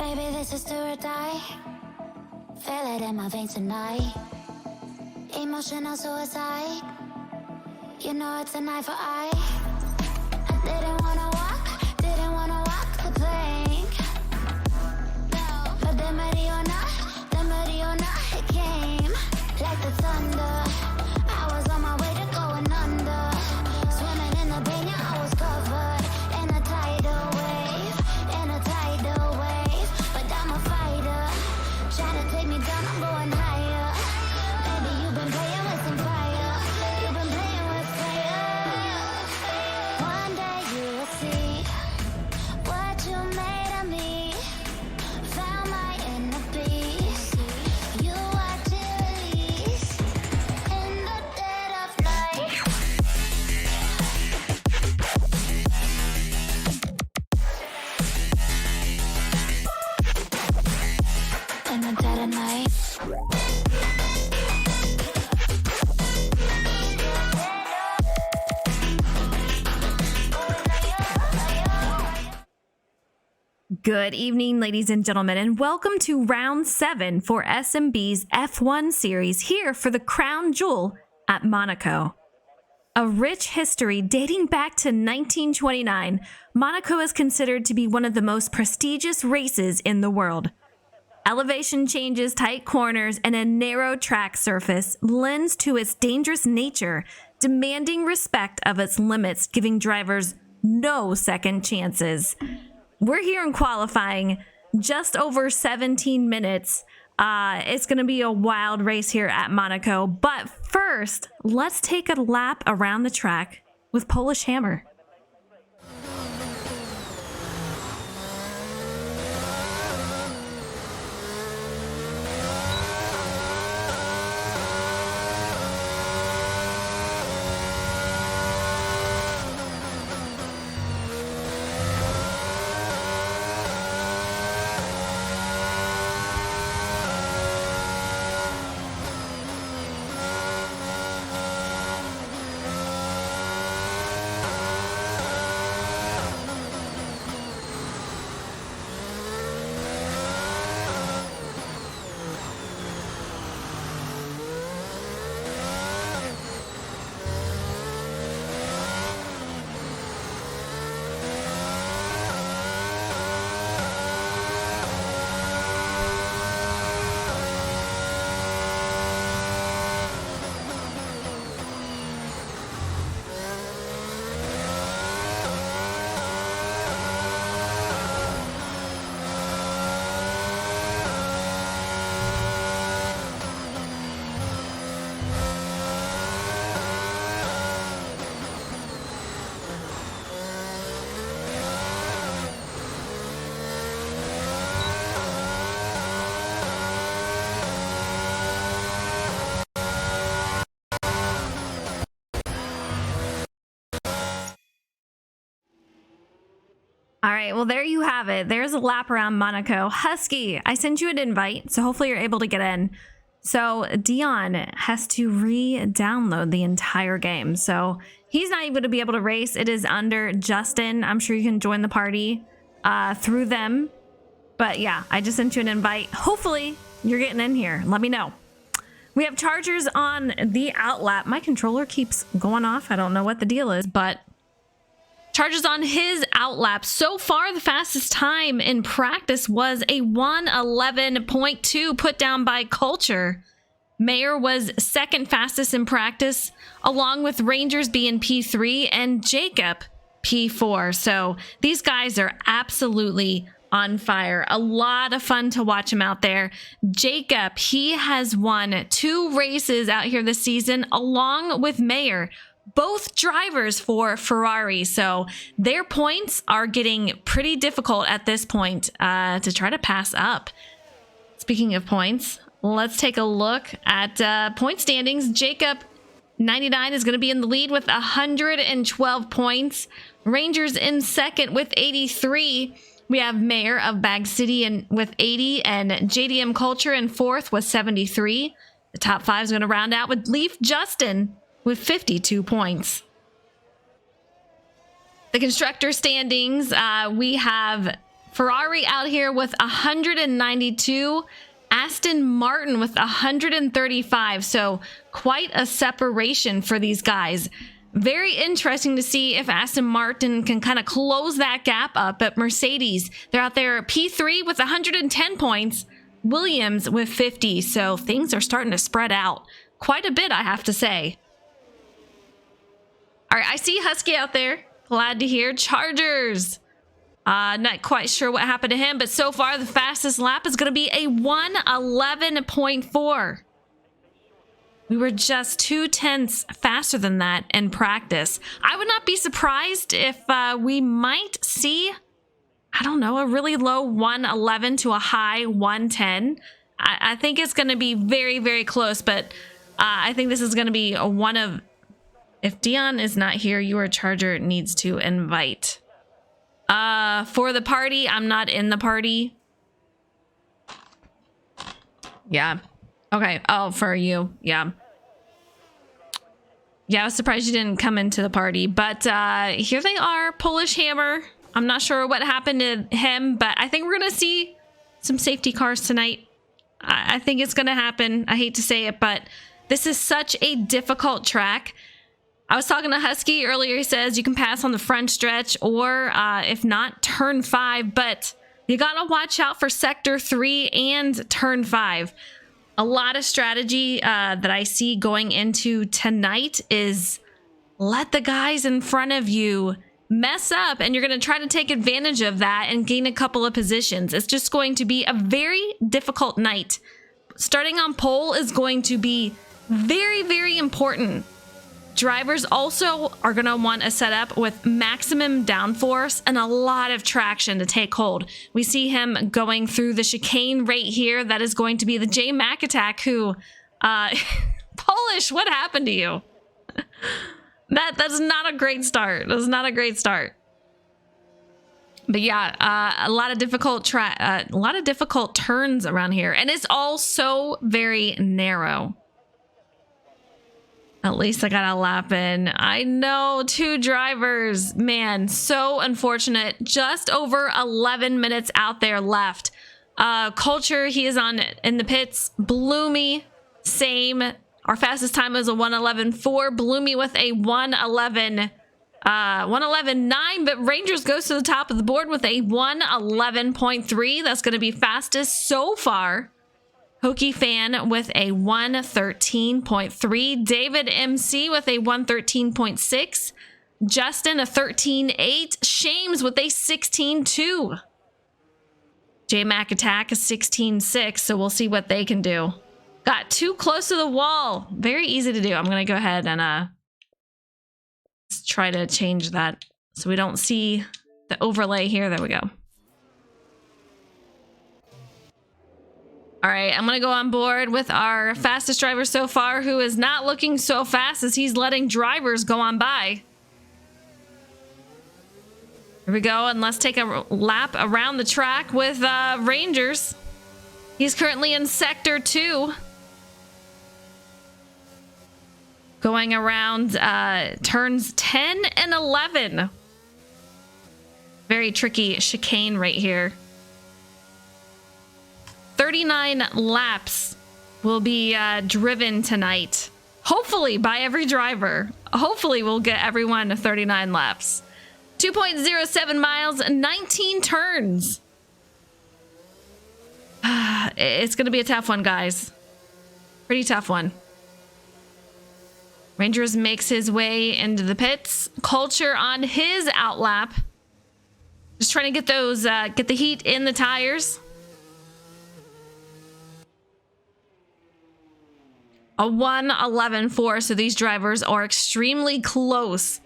Maybe this is do or die. Feel it in my veins tonight. Emotional suicide. You know it's an eye for eye. I didn't wanna walk the plank. No, but the Mariona, it came like the thunder. I was on my way to going under. Swimming in the pain, yeah, I was covered in a tidal wave, But I'm a fighter, trying to take me down, I'm going higher. Maybe you've been playing with some fire. You've been playing with fire. One day you will see what you made of me. Found my inner peace. You watch it release in the dead of night. In the dead of night. Good evening, ladies and gentlemen, and welcome to round 7 for SnB's F1 series here for the crown jewel at Monaco. A rich history dating back to 1929, Monaco is considered to be one of the most prestigious races in the world. Elevation changes, tight corners, and a narrow track surface lends to its dangerous nature, demanding respect of its limits, giving drivers no second chances. We're here in qualifying, just over 17 minutes. It's going to be a wild race here at Monaco. But first, let's take a lap around the track with Polish Hammer. All right, well, there you have it. There's a lap around Monaco. Husky, I sent you an invite, so hopefully you're able to get in. So Dion has to re-download the entire game. So he's not able to be able to race. It is under Justin. I'm sure you can join the party through them. But yeah, I just sent you an invite. Hopefully you're getting in here. Let me know. We have Chargers on the outlap. My controller keeps going off. I don't know what the deal is, but Chargers on his outlap. So far, the fastest time in practice was a 1:11.2 put down by Culture. Mayer was second fastest in practice, along with Rangers being P3 and Jacob P4. So these guys are absolutely on fire. A lot of fun to watch him out there. Jacob, he has won 2 races out here this season, along with Mayer. Both drivers for Ferrari, so their points are getting pretty difficult at this point to try to pass up. Speaking of points, let's take a look at point standings. Jacob, 99, is going to be in the lead with 112 points. Rangers in second with 83. We have Mayor of Bag City with 80, and JDM Culture in fourth with 73. The top 5 is going to round out with Leaf Justin with 52 points. The constructor standings, we have Ferrari out here with 192. Aston Martin with 135. So quite a separation for these guys. Very interesting to see if Aston Martin can kind of close that gap up. But Mercedes, they're out there P3 with 110 points. Williams with 50. So things are starting to spread out quite a bit, I have to say. All right, I see Husky out there. Glad to hear. Chargers. Not quite sure what happened to him, but so far the fastest lap is going to be a 1:11.4. We were just 0.2 faster than that in practice. I would not be surprised if we might see, I don't know, a really low 1:11 to a high 1:10. I think it's going to be very, very close, but I think this is going to be one of... If Dion is not here, your Charger needs to invite. For the party, I'm not in the party. Yeah. Okay. Oh, for you. Yeah. Yeah, I was surprised you didn't come into the party. But here they are, Polish Hammer. I'm not sure what happened to him, but I think we're going to see some safety cars tonight. I think it's going to happen. I hate to say it, but this is such a difficult track. I was talking to Husky earlier. He says you can pass on the front stretch or if not, turn 5. But you got to watch out for sector 3 and turn 5. A lot of strategy that I see going into tonight is let the guys in front of you mess up and you're going to try to take advantage of that and gain a couple of positions. It's just going to be a very difficult night. Starting on pole is going to be very, very important. Drivers also are going to want a setup with maximum downforce and a lot of traction to take hold. We see him going through the chicane right here. That is going to be the J Mac attack who... Polish, what happened to you? That's not a great start. That's not a great start. But yeah, a lot of difficult turns around here. And it's all so very narrow. At least I got a lap in. I know, 2 drivers. Man, so unfortunate. Just over 11 minutes out there left. Culture, he is on in the pits. Bloomy, same. Our fastest time was a 1:11.4. Bloomy with a 1:11.9. But Rangers goes to the top of the board with a 1:11.3. That's going to be fastest so far. Hokey Fan with a 1:13.3. David MC with a 1:13.6. Justin a 13.8. Shames with a 16.2. J Mac Attack a 16.6. So we'll see what they can do. Got too close to the wall. Very easy to do. I'm going to go ahead and let's try to change that so we don't see the overlay here. There we go. All right, I'm going to go on board with our fastest driver so far, who is not looking so fast as he's letting drivers go on by. Here we go, and let's take a lap around the track with Rangers. He's currently in Sector 2. Going around turns 10 and 11. Very tricky chicane right here. 39 laps will be driven tonight. Hopefully by every driver. Hopefully we'll get everyone 39 laps. 2.07 miles, 19 turns. It's going to be a tough one, guys. Pretty tough one. Rangers makes his way into the pits. Culture on his outlap. Just trying to get those, get the heat in the tires. A 1:11.4, so these drivers are extremely close.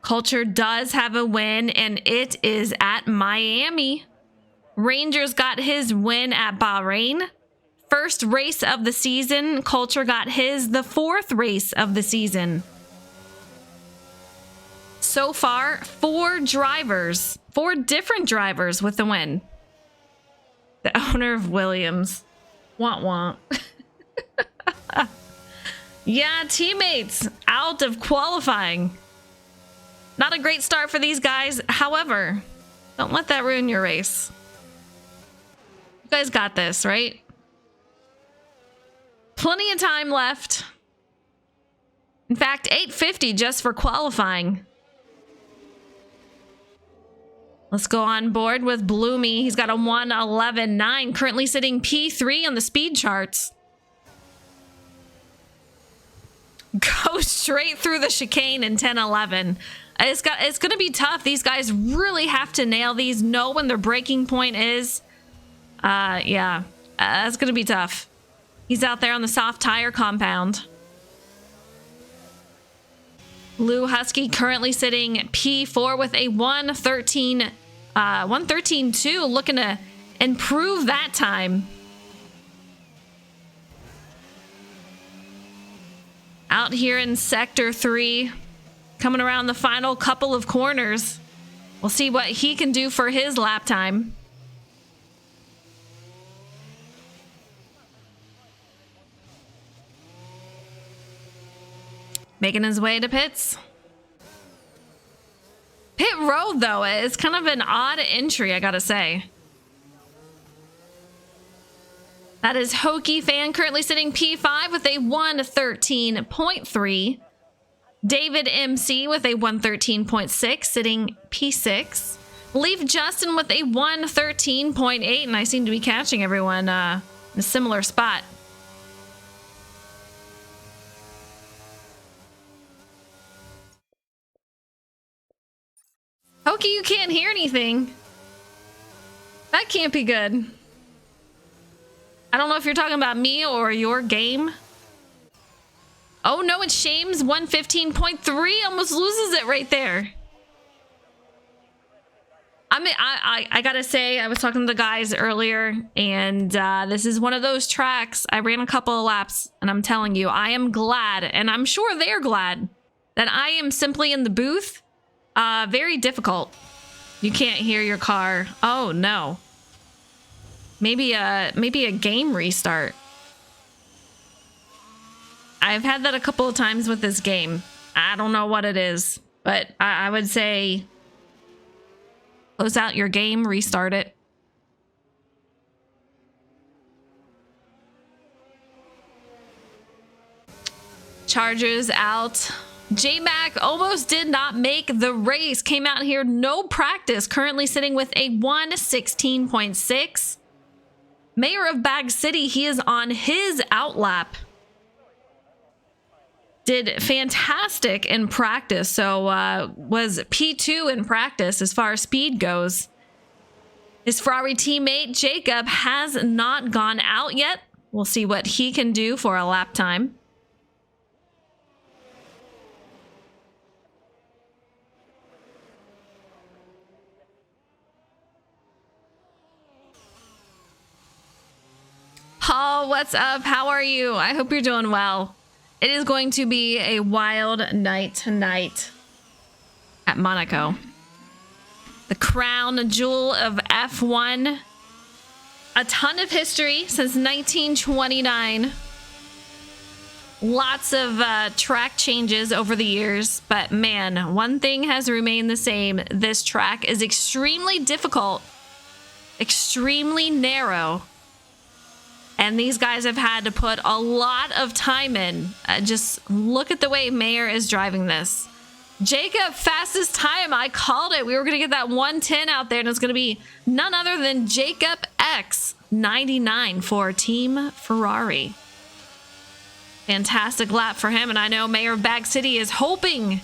Culture does have a win, and it is at Miami. Rangers got his win at Bahrain. First race of the season. Culture got the 4th race of the season. So far, 4 different drivers with the win. The owner of Williams. Want. Yeah, teammates out of qualifying. Not a great start for these guys. However, don't let that ruin your race. You guys got this, right? Plenty of time left. In fact, 8:50 just for qualifying. Let's go on board with Bloomy. He's got a 1:11.9, currently sitting P3 on the speed charts. Go straight through the chicane in 10:11. It's going to be tough. These guys really have to nail these, know when their breaking point is. Yeah, that's going to be tough. He's out there on the soft tire compound. Lou Husky currently sitting P4 with a 1:13.2, looking to improve that time. Out here in Sector 3, coming around the final couple of corners. We'll see what he can do for his lap time. Making his way to pits. Pit road, though, is kind of an odd entry, I gotta say. That is Hokey Fan, currently sitting P5 with a 1:13.3. David MC with a 1:13.6, sitting P6. Leaf Justin with a 1:13.8, and I seem to be catching everyone in a similar spot. Hokey, you can't hear anything. That can't be good. I don't know if you're talking about me or your game. Oh no, it's Shames 1:15.3. Almost loses it right there. I gotta say, I was talking to the guys earlier, and this is one of those tracks. I ran a couple of laps, and I'm telling you, I am glad, and I'm sure they're glad, that I am simply in the booth. Very difficult. You can't hear your car. Oh no. Maybe a game restart. I've had that a couple of times with this game. I don't know what it is, but I would say close out your game, restart it. Chargers out. J-Mac almost did not make the race. Came out here, no practice. Currently sitting with a 1:16.6. Mayor of Bag City, he is on his outlap. Did fantastic in practice. So was P2 in practice as far as speed goes. His Ferrari teammate, Jacob, has not gone out yet. We'll see what he can do for a lap time. Paul, what's up? How are you? I hope you're doing well. It is going to be a wild night tonight at Monaco. The crown jewel of F1. A ton of history since 1929. Lots of track changes over the years, but man, one thing has remained the same. This track is extremely difficult, extremely narrow. And these guys have had to put a lot of time in. Just look at the way Mayer is driving this. Jacob, fastest time. I called it. We were going to get that 1:10 out there, and it's going to be none other than Jacob X 99 for Team Ferrari. Fantastic lap for him, and I know Mayor of Bag City is hoping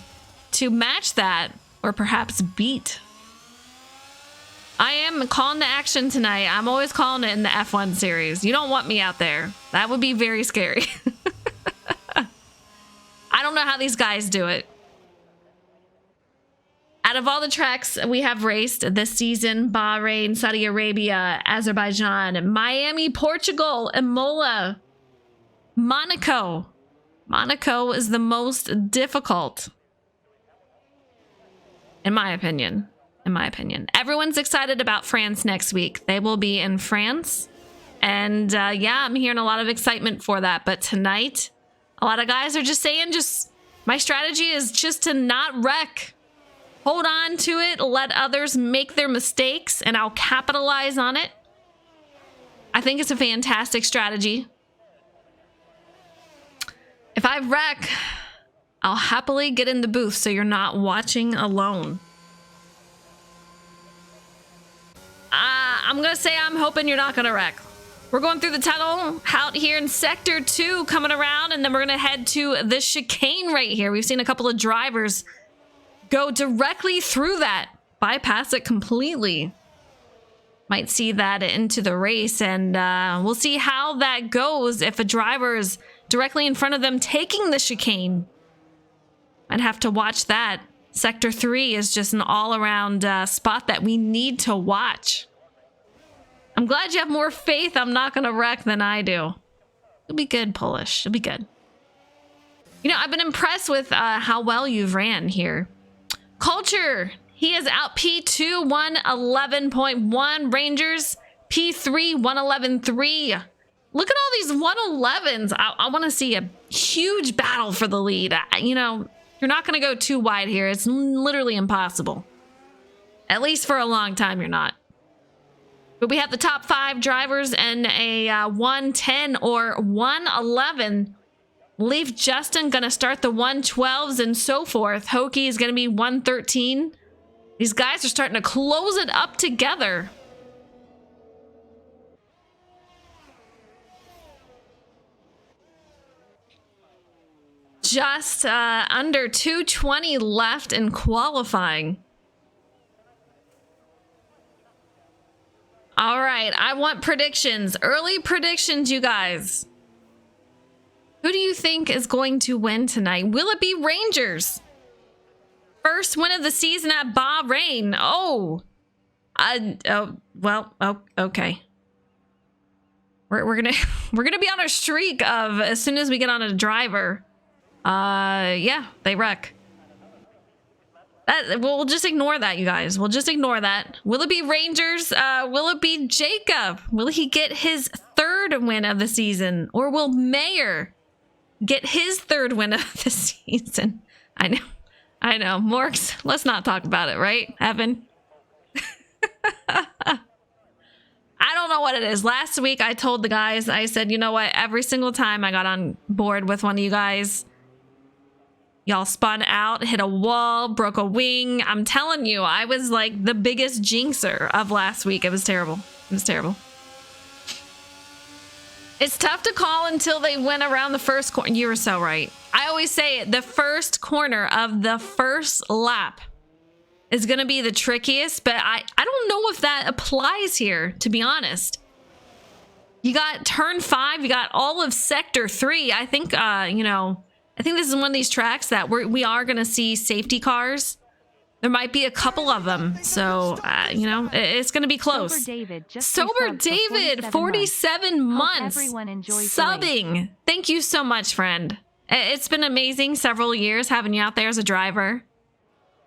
to match that or perhaps beat. I am calling the action tonight. I'm always calling it in the F1 series. You don't want me out there. That would be very scary. I don't know how these guys do it. Out of all the tracks we have raced this season, Bahrain, Saudi Arabia, Azerbaijan, Miami, Portugal, Imola, Monaco. Monaco is the most difficult, in my opinion. Everyone's excited about France next week. They will be in France. And yeah, I'm hearing a lot of excitement for that. But tonight, a lot of guys are just saying, my strategy is just to not wreck. hold on to it, let others make their mistakes, and I'll capitalize on it. I think it's a fantastic strategy. If I wreck, I'll happily get in the booth so you're not watching alone. I'm gonna say I'm hoping you're not gonna wreck. We're going through the tunnel out here in Sector 2, coming around, and then we're gonna head to the chicane right here. We've seen a couple of drivers go directly through that, bypass it completely. Might see that into the race, and we'll see how that goes if a driver is directly in front of them taking the chicane. I'd have to watch that. Sector 3 is just an all-around spot that we need to watch. I'm glad you have more faith I'm not going to wreck than I do. It'll be good, Polish. It'll be good. You know, I've been impressed with how well you've ran here. Culture, he is out P2, 111.1. Rangers, P3, 111.3. Look at all these 111s. I want to see a huge battle for the lead. You know, you're not going to go too wide here. It's literally impossible. At least for a long time, you're not. But we have the top 5 drivers and a 110 or 111. Leaf Justin going to start the 112s and so forth. Hokie is going to be 113. These guys are starting to close it up together. Just under 220 left in qualifying. All right, I want predictions. Early predictions, you guys. Who do you think is going to win tonight? Will it be Rangers? First win of the season at Bahrain. Okay. We're gonna be on a streak of as soon as we get on a driver. Yeah, they wreck. We'll just ignore that, you guys. We'll just ignore that. Will it be Rangers? Will it be Jacob? Will he get his 3rd win of the season? Or will Mayer get his 3rd win of the season? I know. Morks, let's not talk about it, right, Evan? I don't know what it is. Last week, I told the guys, I said, you know what? Every single time I got on board with one of you guys, y'all spun out, hit a wall, broke a wing. I'm telling you, I was like the biggest jinxer of last week. It was terrible. It was terrible. It's tough to call until they went around the first corner. You were so right. I always say it, the first corner of the first lap is going to be the trickiest, but I don't know if that applies here, to be honest. You got turn 5, you got all of sector 3. I think, I think this is one of these tracks that we are going to see safety cars. There might be a couple of them. So, it's going to be close. Sober David, 47 months. Subbing. Thank you so much, friend. It's been amazing several years having you out there as a driver.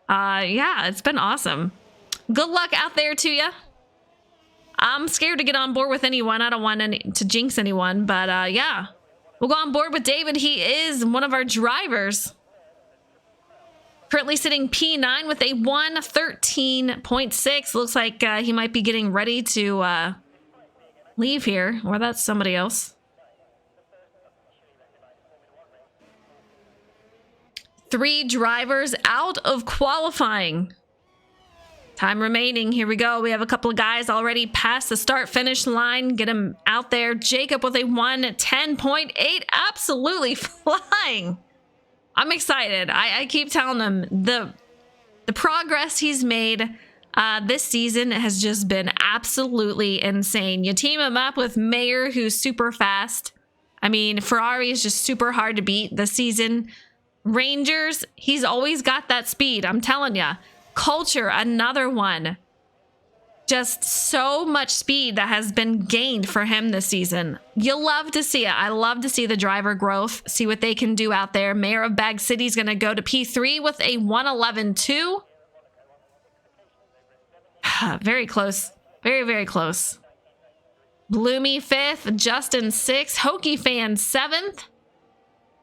Yeah, it's been awesome. Good luck out there to you. I'm scared to get on board with anyone. I don't want to jinx anyone, but yeah. We'll go on board with David. He is one of our drivers. Currently sitting P9 with a 113.6. Looks like he might be getting ready to leave here. Or that's somebody else. 3 drivers out of qualifying. Time remaining. Here we go. We have a couple of guys already past the start-finish line. Get him out there. Jacob with a 110.8. Absolutely flying. I'm excited. I keep telling him the progress he's made this season has just been absolutely insane. You team him up with Mayer, who's super fast. I mean, Ferrari is just super hard to beat this season. Rangers, he's always got that speed. I'm telling you. Culture, another one. Just so much speed that has been gained for him this season. You'll love to see it. I love to see the driver growth, see what they can do out there. Mayor of Bag City is going to go to P3 with a 111.2. Very close. Very, very close. Bloomy 5th, Justin 6th, Hokie Fan 7th.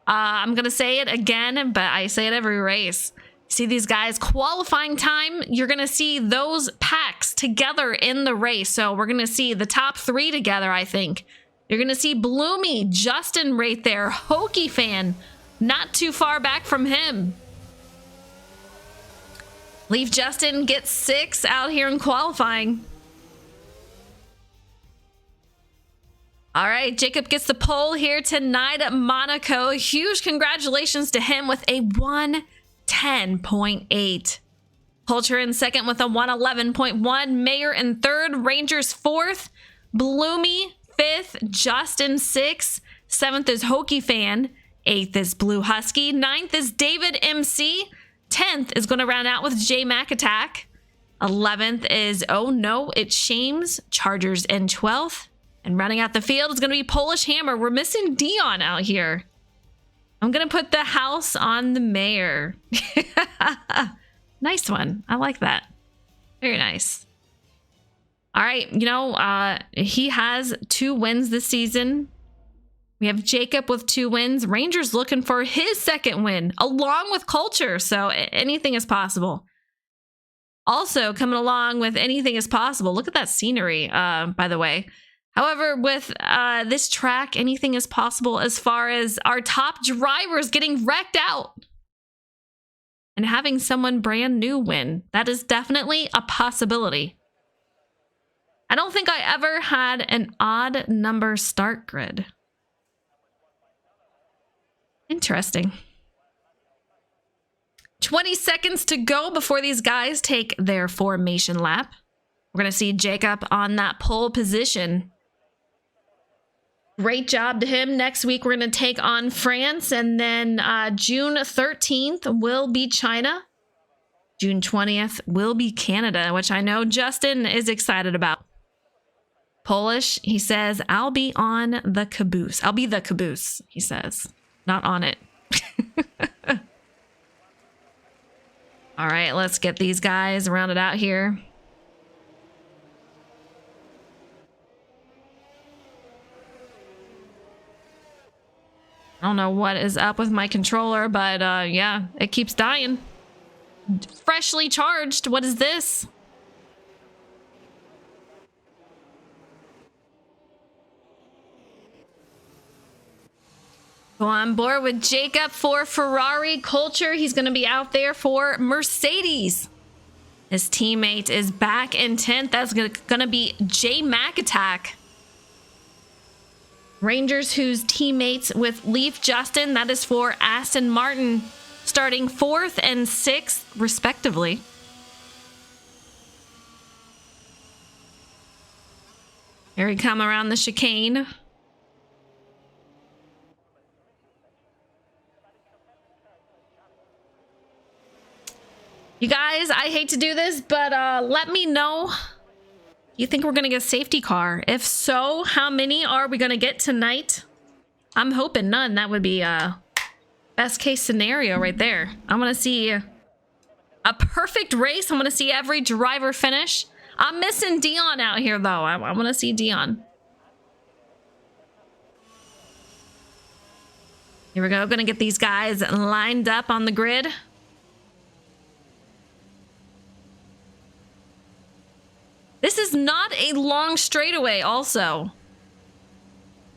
I'm going to say it again, but I say it every race. See these guys qualifying time, you're going to see those packs together in the race. So we're going to see the top 3 together, I think. You're going to see Bloomy, Justin right there, Hokey fan, not too far back from him. Leaf Justin gets 6 out here in qualifying. All right, Jacob gets the pole here tonight at Monaco. Huge congratulations to him with a 110.8. Culture in second with a 111.1. Mayor in third. Rangers fourth. Bloomy fifth. Justin sixth. Seventh is Hokey fan. Eighth is Blue Husky. Ninth is David MC. 10th is going to round out with J Mac Attack. 11th is Oh No, It's Shames. Chargers in 12th. And running out the field is going to be Polish Hammer. We're missing Dion out here. I'm going to put the house on the mayor. Nice one. I like that. Very nice. All right. You know, he has 2 wins this season. We have Jacob with 2 wins. Rangers looking for his 2nd win along with Culture. So anything is possible. Also coming along with anything is possible. Look at that scenery, by the way. However, with this track, anything is possible as far as our top drivers getting wrecked out and having someone brand new win. That is definitely a possibility. I don't think I ever had an odd number start grid. Interesting. 20 seconds to go before these guys take their formation lap. We're going to see Jacob on that pole position. Great job to him. Next week, we're going to take on France. And then June 13th will be China. June 20th will be Canada, which I know Justin is excited about. Polish, he says, I'll be on the caboose. I'll be the caboose, he says. Not on it. All right, let's get these guys rounded out here. I don't know what is up with my controller, but yeah, it keeps dying. Freshly charged. What is this? Go on board with Jacob for Ferrari. Culture, he's going to be out there for Mercedes. His teammate is back in 10th. That's going to be J Mac Attack. Rangers, who's teammates with Leaf Justin, that is for Aston Martin, starting 4th and 6th, respectively. Here we come around the chicane. You guys, I hate to do this, but let me know. You think we're going to get a safety car? If so, how many are we going to get tonight? I'm hoping none. That would be best case scenario right there. I want to see a perfect race. I want to see every driver finish. I'm missing Dion out here, though. I want to see Dion. Here we go. Going to get these guys lined up on the grid. This is not a long straightaway also.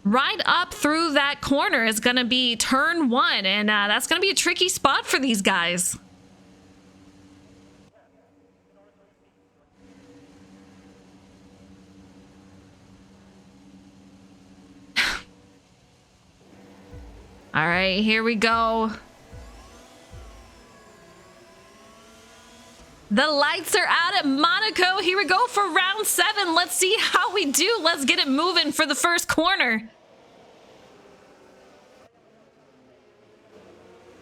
Right up through that corner is going to be turn 1, and that's going to be a tricky spot for these guys. All right, here we go. The lights are out at Monaco. Here we go for round 7. Let's see how we do. Let's get it moving for the first corner.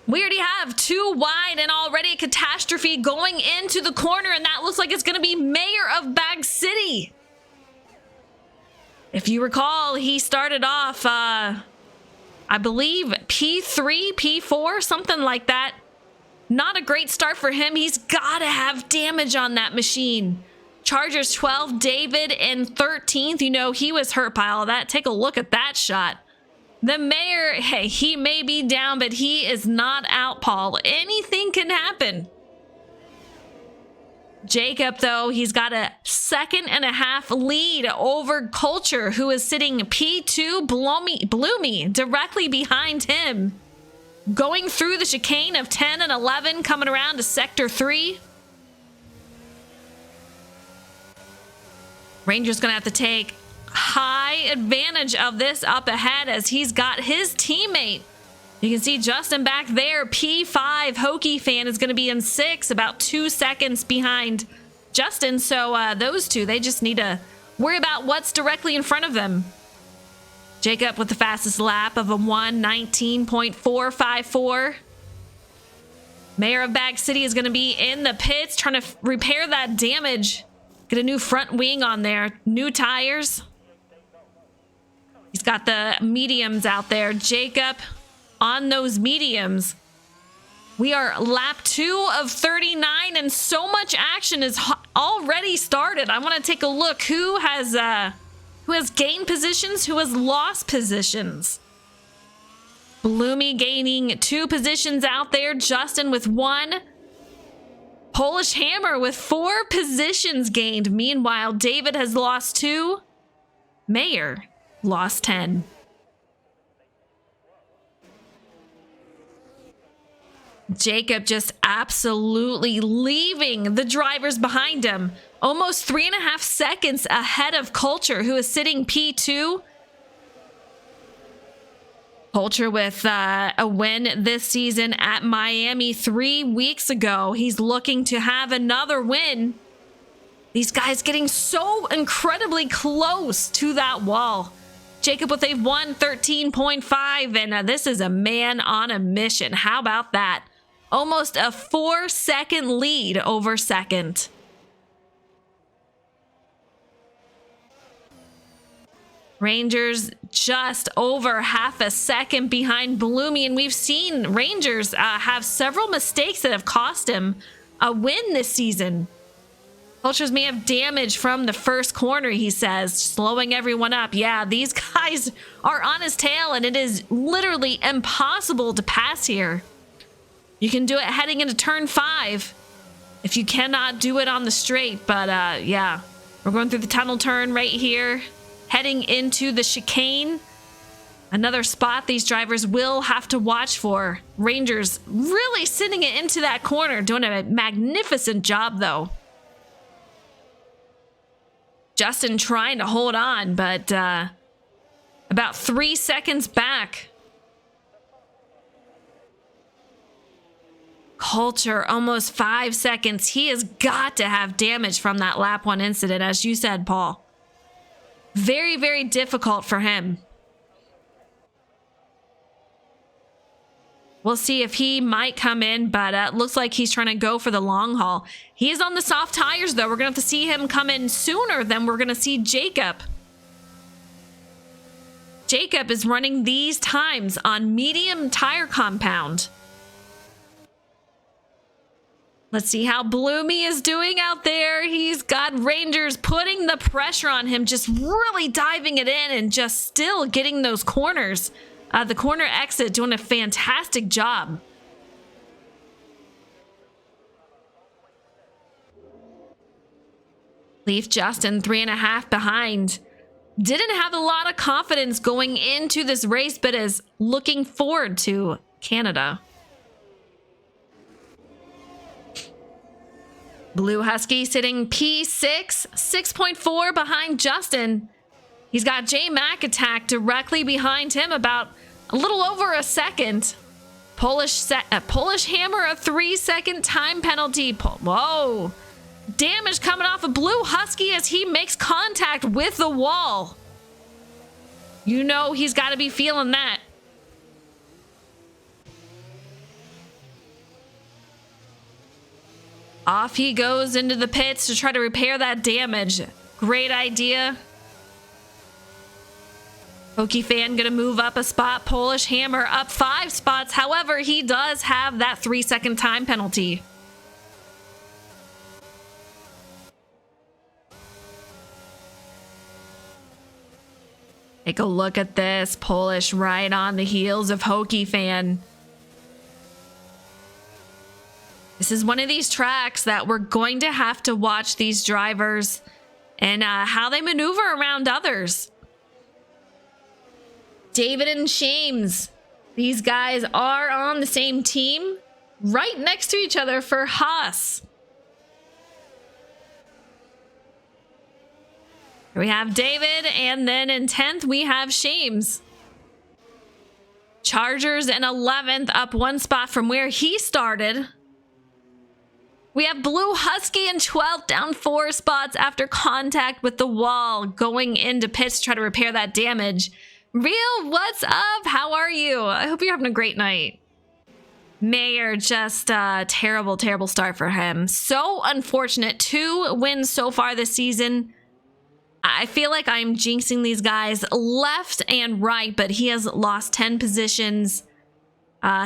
We already have 2 wide and already a catastrophe going into the corner, and that looks like it's going to be Mayor of Bag City. If you recall, he started off, I believe, P3, P4, something like that. Not a great start for him. He's got to have damage on that machine. Chargers 12, David in 13th. You know, he was hurt by all that. Take a look at that shot. The mayor, hey, he may be down, but he is not out, Paul. Anything can happen. Jacob, though, he's got a 2.5 second lead over Culture, who is sitting P2 Bloomy directly behind him. Going through the chicane of 10 and 11, coming around to Sector 3. Ranger's going to have to take high advantage of this up ahead as he's got his teammate. You can see Justin back there. P5 Hokie Fan is going to be in 6, about 2 seconds behind Justin. So those two, they just need to worry about what's directly in front of them. Jacob with the fastest lap of a 1:19.454. Mayor of Bag City is going to be in the pits trying to repair that damage. Get a new front wing on there. New tires. He's got the mediums out there. Jacob on those mediums. We are lap 2 of 39 and so much action is already started. I want to take a look who has gained positions, who has lost positions. Bloomy gaining 2 positions out there. Justin with 1. Polish Hammer with 4 positions gained. Meanwhile, David has lost 2. Mayor lost 10. Jacob just absolutely leaving the drivers behind him. Almost 3.5 seconds ahead of Culture, who is sitting P2. Culture with a win this season at Miami 3 weeks ago. He's looking to have another win. These guys getting so incredibly close to that wall. Jacob with a 1:13.5, and this is a man on a mission. How about that? Almost a 4-second lead over second. Rangers just over half a second behind Bloomy, and we've seen Rangers have several mistakes that have cost him a win this season. Cultures may have damage from the first corner, he says, slowing everyone up. Yeah, these guys are on his tail, and it is literally impossible to pass here. You can do it heading into turn 5 if you cannot do it on the straight. But yeah, we're going through the tunnel turn right here, heading into the chicane. Another spot these drivers will have to watch for. Rangers really sending it into that corner, doing a magnificent job though. Justin trying to hold on, but about 3 seconds back. Culture almost 5 seconds. He has got to have damage from that lap 1 incident, as you said, Paul. Very, very difficult for him. We'll see if he might come in, but looks like he's trying to go for the long haul. He is on the soft tires, though. We're going to have to see him come in sooner than we're going to see Jacob. Jacob is running these times on medium tire compound. Let's see how Bloomy is doing out there. He's got Rangers putting the pressure on him, just really diving it in and just still getting those corners. The corner exit doing a fantastic job. Leaf Justin 3.5 behind. Didn't have a lot of confidence going into this race, but is looking forward to Canada. Blue Husky sitting P6, 6.4 behind Justin. He's got J Mac attack directly behind him, about a little over a second. Polish Hammer, a 3-second time penalty. Whoa. Damage coming off of Blue Husky as he makes contact with the wall. You know he's got to be feeling that. Off he goes into the pits to try to repair that damage. Great idea. Hokie Fan gonna move up a spot. Polish Hammer up 5 spots. However, he does have that 3-second time penalty. Take a look at this. Polish right on the heels of Hokie Fan. This This is one of these tracks that we're going to have to watch these drivers and how they maneuver around others. David and Shames. These guys are on the same team, right next to each other for Haas. We have David, and then in 10th, we have Shames. Chargers in 11th, up one spot from where he started. We have Blue Husky in 12th, down 4 spots after contact with the wall, going into pits to try to repair that damage. Real, what's up? How are you? I hope you're having a great night. Mayer, just a terrible, terrible start for him. So unfortunate. 2 wins so far this season. I feel like I'm jinxing these guys left and right, but he has lost 10 positions.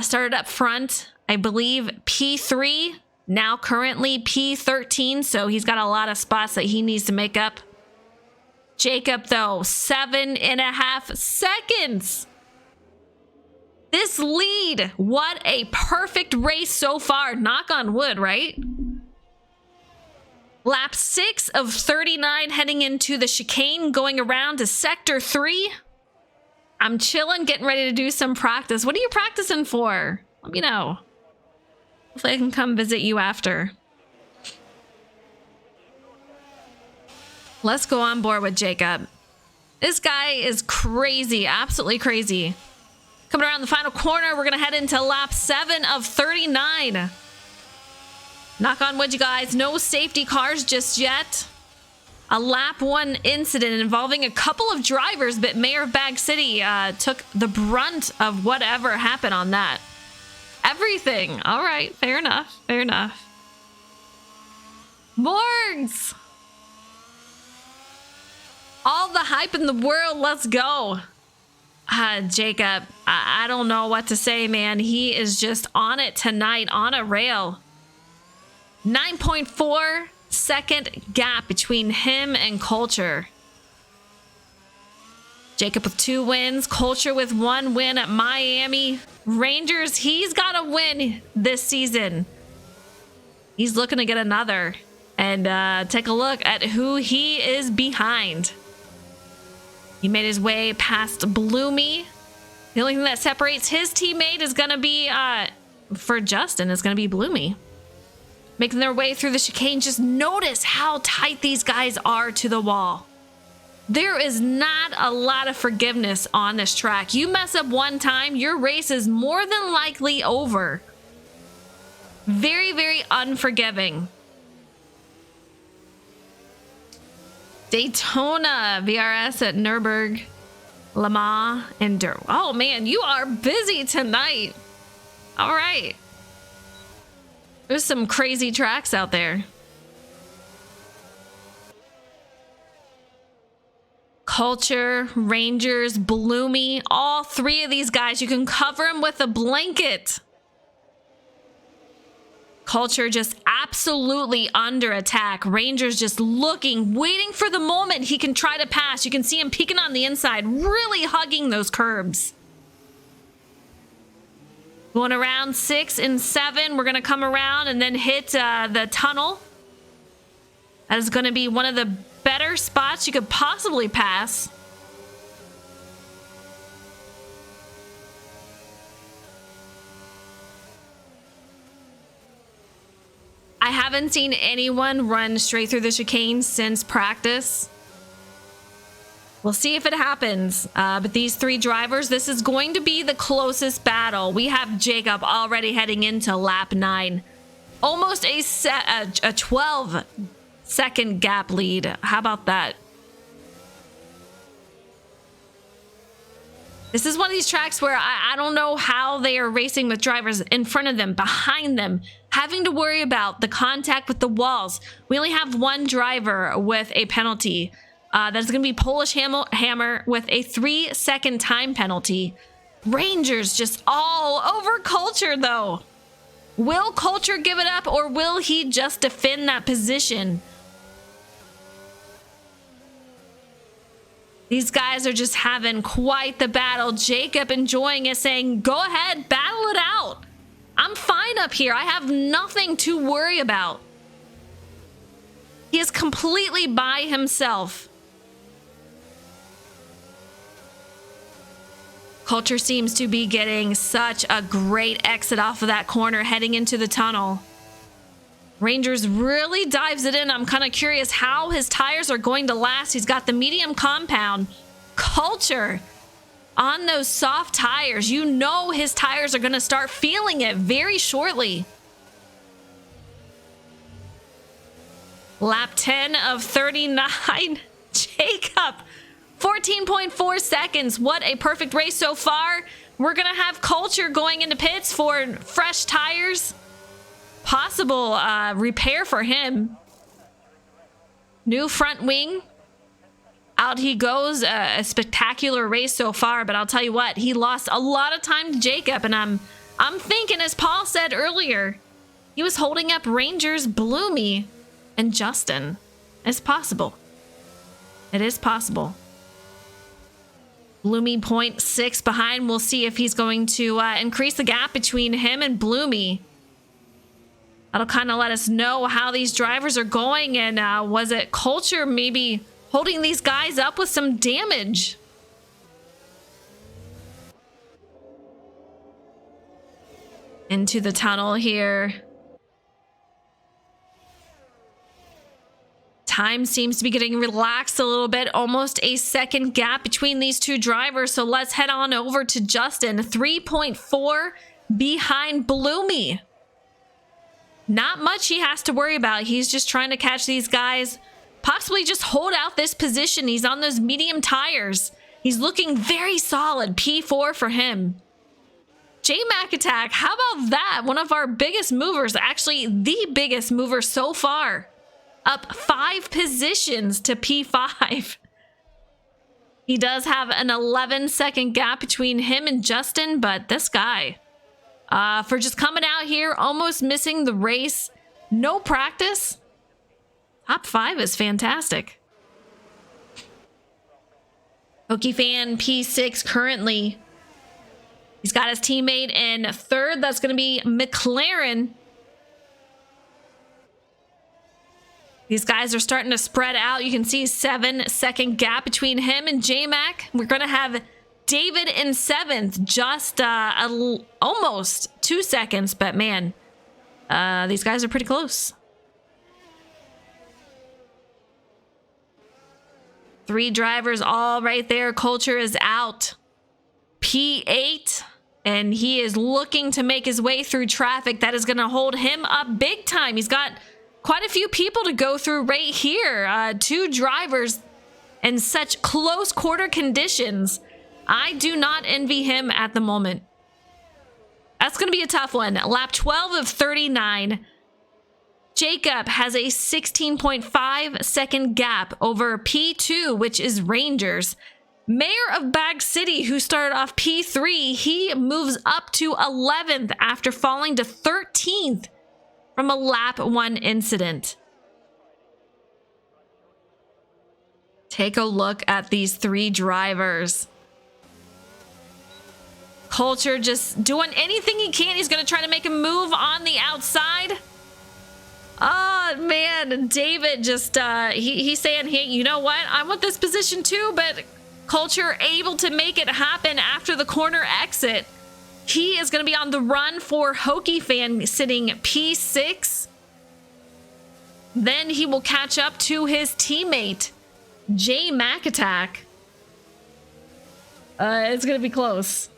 Started up front, I believe P3, now currently P13, so he's got a lot of spots that he needs to make up. Jacob, though, 7.5 seconds. This lead, what a perfect race so far. Knock on wood, right? Lap 6 of 39 heading into the chicane, going around to sector 3. I'm chilling, getting ready to do some practice. What are you practicing for? Let me know. Hopefully I can come visit you after. Let's go on board with Jacob. This guy is crazy, absolutely crazy. Coming around the final corner, we're gonna head into lap 7 of 39. Knock on wood, you guys. No safety cars just yet. A lap 1 incident involving a couple of drivers, but Mayor of Bag City took the brunt of whatever happened on that. Everything. All right. Fair enough. Fair enough. Morgs! All the hype in the world. Let's go. Jacob, I don't know what to say, man. He is just on it tonight, on a rail. 9.4 second gap between him and Culture. Jacob with 2 wins, Culture with 1 win at Miami. Rangers, he's got a win this season. He's looking to get another. And take a look at who he is behind. He made his way past Bloomy. The only thing that separates his teammate is going to be, for Justin, is going to be Bloomy. Making their way through the chicane. Just notice how tight these guys are to the wall. There is not a lot of forgiveness on this track. You mess up one time, your race is more than likely over. Very, very unforgiving. Daytona, VRS at Nürburgring, Le Mans, and oh man, you are busy tonight. All right. There's some crazy tracks out there. Culture, Rangers, Bloomy, all 3 of these guys, you can cover them with a blanket. Culture just absolutely under attack. Rangers just looking, waiting for the moment he can try to pass. You can see him peeking on the inside, really hugging those curbs. Going around 6 and 7, we're going to come around and then hit the tunnel. That is going to be one of the better spots you could possibly pass. I haven't seen anyone run straight through the chicane since practice. We'll see if it happens. But these 3 drivers, this is going to be the closest battle. We have Jacob already heading into lap 9. Almost a 12-second gap lead. How about that? This is one of these tracks where I don't know how they are racing with drivers in front of them, behind them, having to worry about the contact with the walls. We only have 1 driver with a penalty. That's going to be Polish Hammer with a 3-second time penalty. Rangers just all over Culture, though. Will Culture give it up, or will he just defend that position? These guys are just having quite the battle. Jacob enjoying it, saying, go ahead, battle it out. I'm fine up here. I have nothing to worry about. He is completely by himself. Culture seems to be getting such a great exit off of that corner heading into the tunnel. Rangers really dives it in. I'm kind of curious how his tires are going to last. He's got the medium compound. Culture on those soft tires. You know his tires are going to start feeling it very shortly. Lap 10 of 39. Jacob, 14.4 seconds. What a perfect race so far. We're going to have Culture going into pits for fresh tires. Possible repair for him. New front wing. Out he goes. A spectacular race so far, but I'll tell you what, he lost a lot of time to Jacob, and I'm thinking, as Paul said earlier, he was holding up Rangers, Bloomy, and Justin. It's possible. It is possible. Bloomy 0.6 behind. We'll see if he's going to increase the gap between him and Bloomy. That'll kind of let us know how these drivers are going, and was it Culture maybe holding these guys up with some damage? Into the tunnel here. Time seems to be getting relaxed a little bit. Almost a second gap between these two drivers. So let's head on over to Justin. 3.4 behind Bloomy. Not much he has to worry about. He's just trying to catch these guys. Possibly just hold out this position. He's on those medium tires. He's looking very solid. P4 for him. J-Mac Attack, how about that? One of our biggest movers. Actually, the biggest mover so far. Up 5 positions to P5. He does have an 11-second gap between him and Justin, but this guy, for just coming out here, almost missing the race, no practice, top 5 is fantastic. Hokie Fan P6 currently. He's got his teammate in third. That's going to be McLaren. These guys are starting to spread out. You can see 7-second gap between him and J-Mac. We're going to have David in 7th, just almost 2 seconds. But man, these guys are pretty close. 3 drivers all right there. Culture is out. P8. And he is looking to make his way through traffic. That is going to hold him up big time. He's got quite a few people to go through right here. 2 drivers in such close quarter conditions. I do not envy him at the moment. That's going to be a tough one. Lap 12 of 39. Jacob has a 16.5 second gap over P2, which is Rangers. Mayor of Bag City, who started off P3, he moves up to 11th after falling to 13th. From a lap 1 incident. Take a look at these 3 drivers. Culture just doing anything he can. He's going to try to make a move on the outside. Oh, man. David just, he's saying, hey, you know what? I want this position too, but Culture able to make it happen after the corner exit. He is going to be on the run for Hokie Fan sitting P6. Then he will catch up to his teammate, J-Mac Attack. It's going to be close.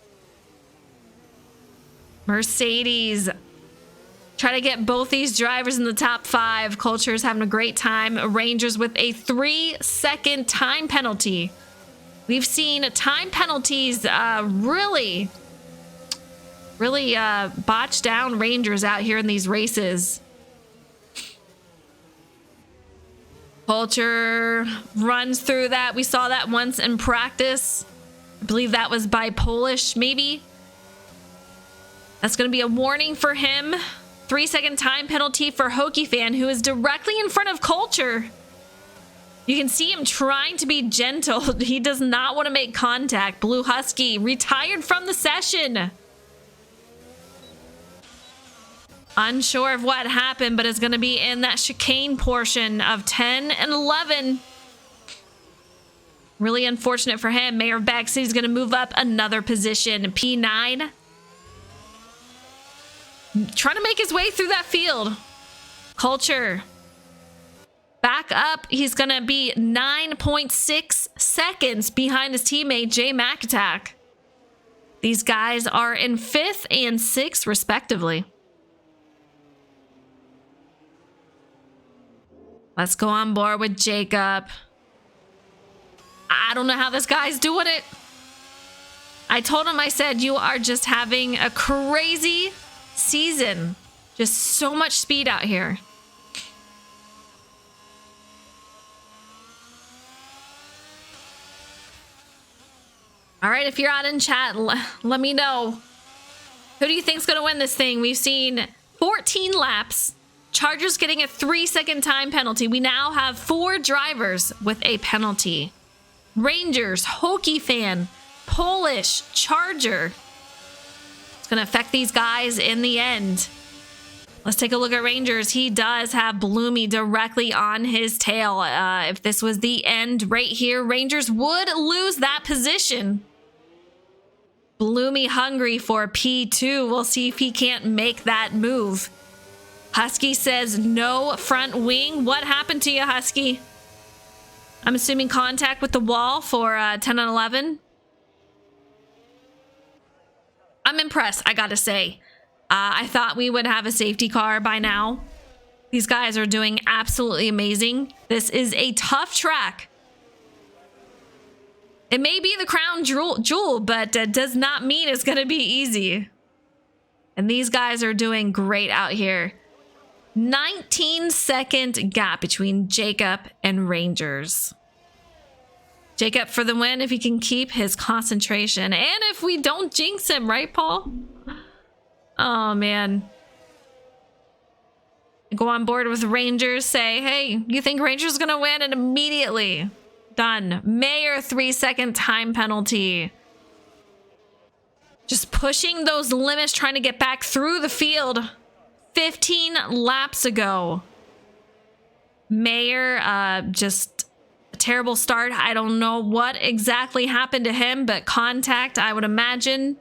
Mercedes. Try to get both these drivers in the top 5. Culture is having a great time. Rangers with a 3-second time penalty. We've seen time penalties really botch down Rangers out here in these races. Culture runs through that. We saw that once in practice. I believe that was by Polish, maybe. That's going to be a warning for him. 3-second time penalty for Hokie Fan, who is directly in front of Culture. You can see him trying to be gentle. He does not want to make contact. Blue Husky retired from the session. Unsure of what happened, but is going to be in that chicane portion of 10 and 11. Really unfortunate for him. Mayor of Bag City is going to move up another position. P9. Trying to make his way through that field. Culture. Back up. He's going to be 9.6 seconds behind his teammate, J Mac Attack. These guys are in 5th and 6th, respectively. Let's go on board with Jacob. I don't know how this guy's doing it. I told him, I said, you are just having a crazy season. Just so much speed out here. All right, if you're out in chat, let me know. Who do you think's going to win this thing? We've seen 14 laps. Chargers getting a 3-second time penalty. We now have 4 drivers with a penalty. Rangers, Hokie fan, Polish, Charger. It's going to affect these guys in the end. Let's take a look at Rangers. He does have Bloomy directly on his tail. If this was the end right here, Rangers would lose that position. Bloomy hungry for P2. We'll see if he can't make that move. Husky says no front wing. What happened to you, Husky? I'm assuming contact with the wall for 10 and 11. I'm impressed, I gotta say. I thought we would have a safety car by now. These guys are doing absolutely amazing. This is a tough track. It may be the crown jewel, but does not mean it's going to be easy. And these guys are doing great out here. 19-second gap between Jacob and Rangers. Jacob for the win if he can keep his concentration. And if we don't jinx him, right, Paul? Oh, man. Go on board with Rangers. Say, hey, you think Rangers going to win? And immediately, done. Mayor 3-second time penalty. Just pushing those limits, trying to get back through the field. 15 laps ago. Mayor, just a terrible start. I don't know what exactly happened to him, but contact, I would imagine.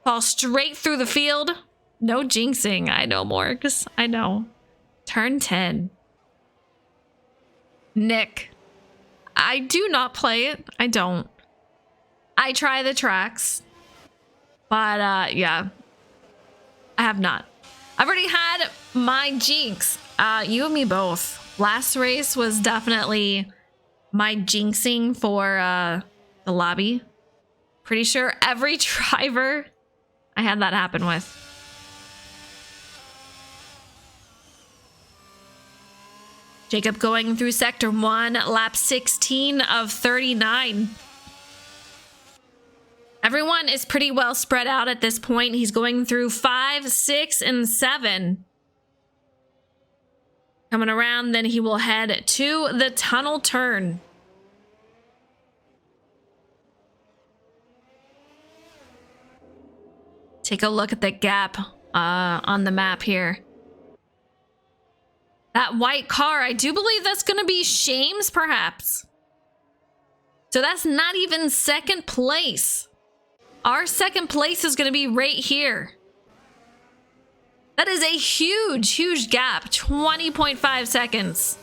Fall straight through the field. No jinxing. I know, Morgs. I know. Turn 10. Nick. I do not play it. I don't. I try the tracks. But, yeah. I have not. I've already had my jinx. You and me both. Last race was definitely my jinxing for the lobby. Pretty sure every driver I had that happen with. Jacob going through sector 1, lap 16 of 39. Everyone is pretty well spread out at this point. He's going through 5, 6, and 7. Coming around, then he will head to the tunnel turn. Take a look at the gap on the map here. That white car, I do believe that's going to be Shames, perhaps. So that's not even second place. Our second place is going to be right here. That is a huge, huge gap. 20.5 seconds.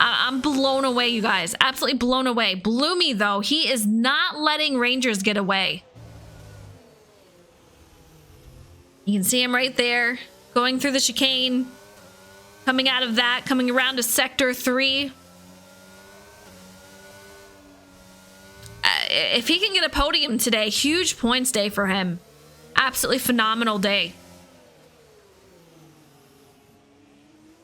I'm blown away, you guys. Absolutely blown away. Bloomy, though, he is not letting Rangers get away. You can see him right there, going through the chicane. Coming out of that, coming around to sector 3. If he can get a podium today, huge points day for him. Absolutely phenomenal day.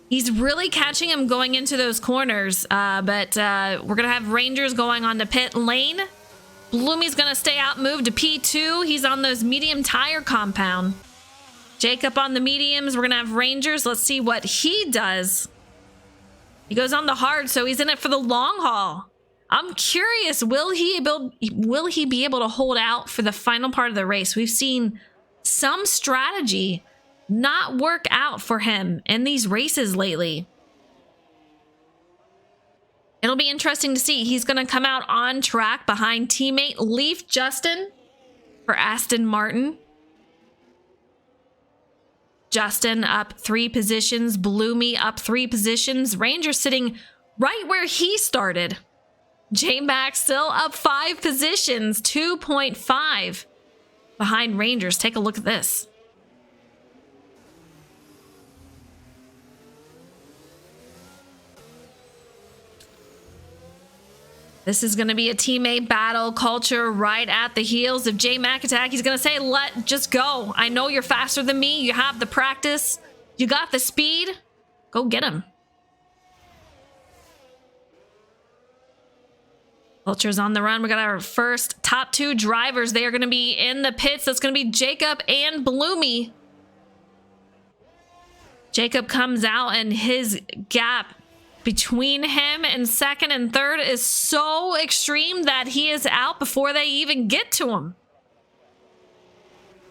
He's really catching him going into those corners, but we're going to have Rangers going on to pit lane. Bloomy's going to stay out, move to P2. He's on those medium tire compound. Jacob on the mediums. We're going to have Rangers. Let's see what he does. He goes on the hard, so he's in it for the long haul. I'm curious, will he be able to hold out for the final part of the race? We've seen some strategy not work out for him in these races lately. It'll be interesting to see. He's going to come out on track behind teammate Leaf Justin for Aston Martin. Justin up 3 positions. Bloomy up 3 positions. Ranger sitting right where he started. J-Mac still up 5 positions. 2.5 behind Rangers. Take a look at this. This is going to be a teammate battle. Culture right at the heels of J-Mac attack. He's going to say, just go. I know you're faster than me. You have the practice. You got the speed. Go get him. Culture's on the run. We got our first top 2 drivers. They are going to be in the pits. That's going to be Jacob and Bloomy. Jacob comes out and his gap between him and second and third is so extreme that he is out before they even get to him.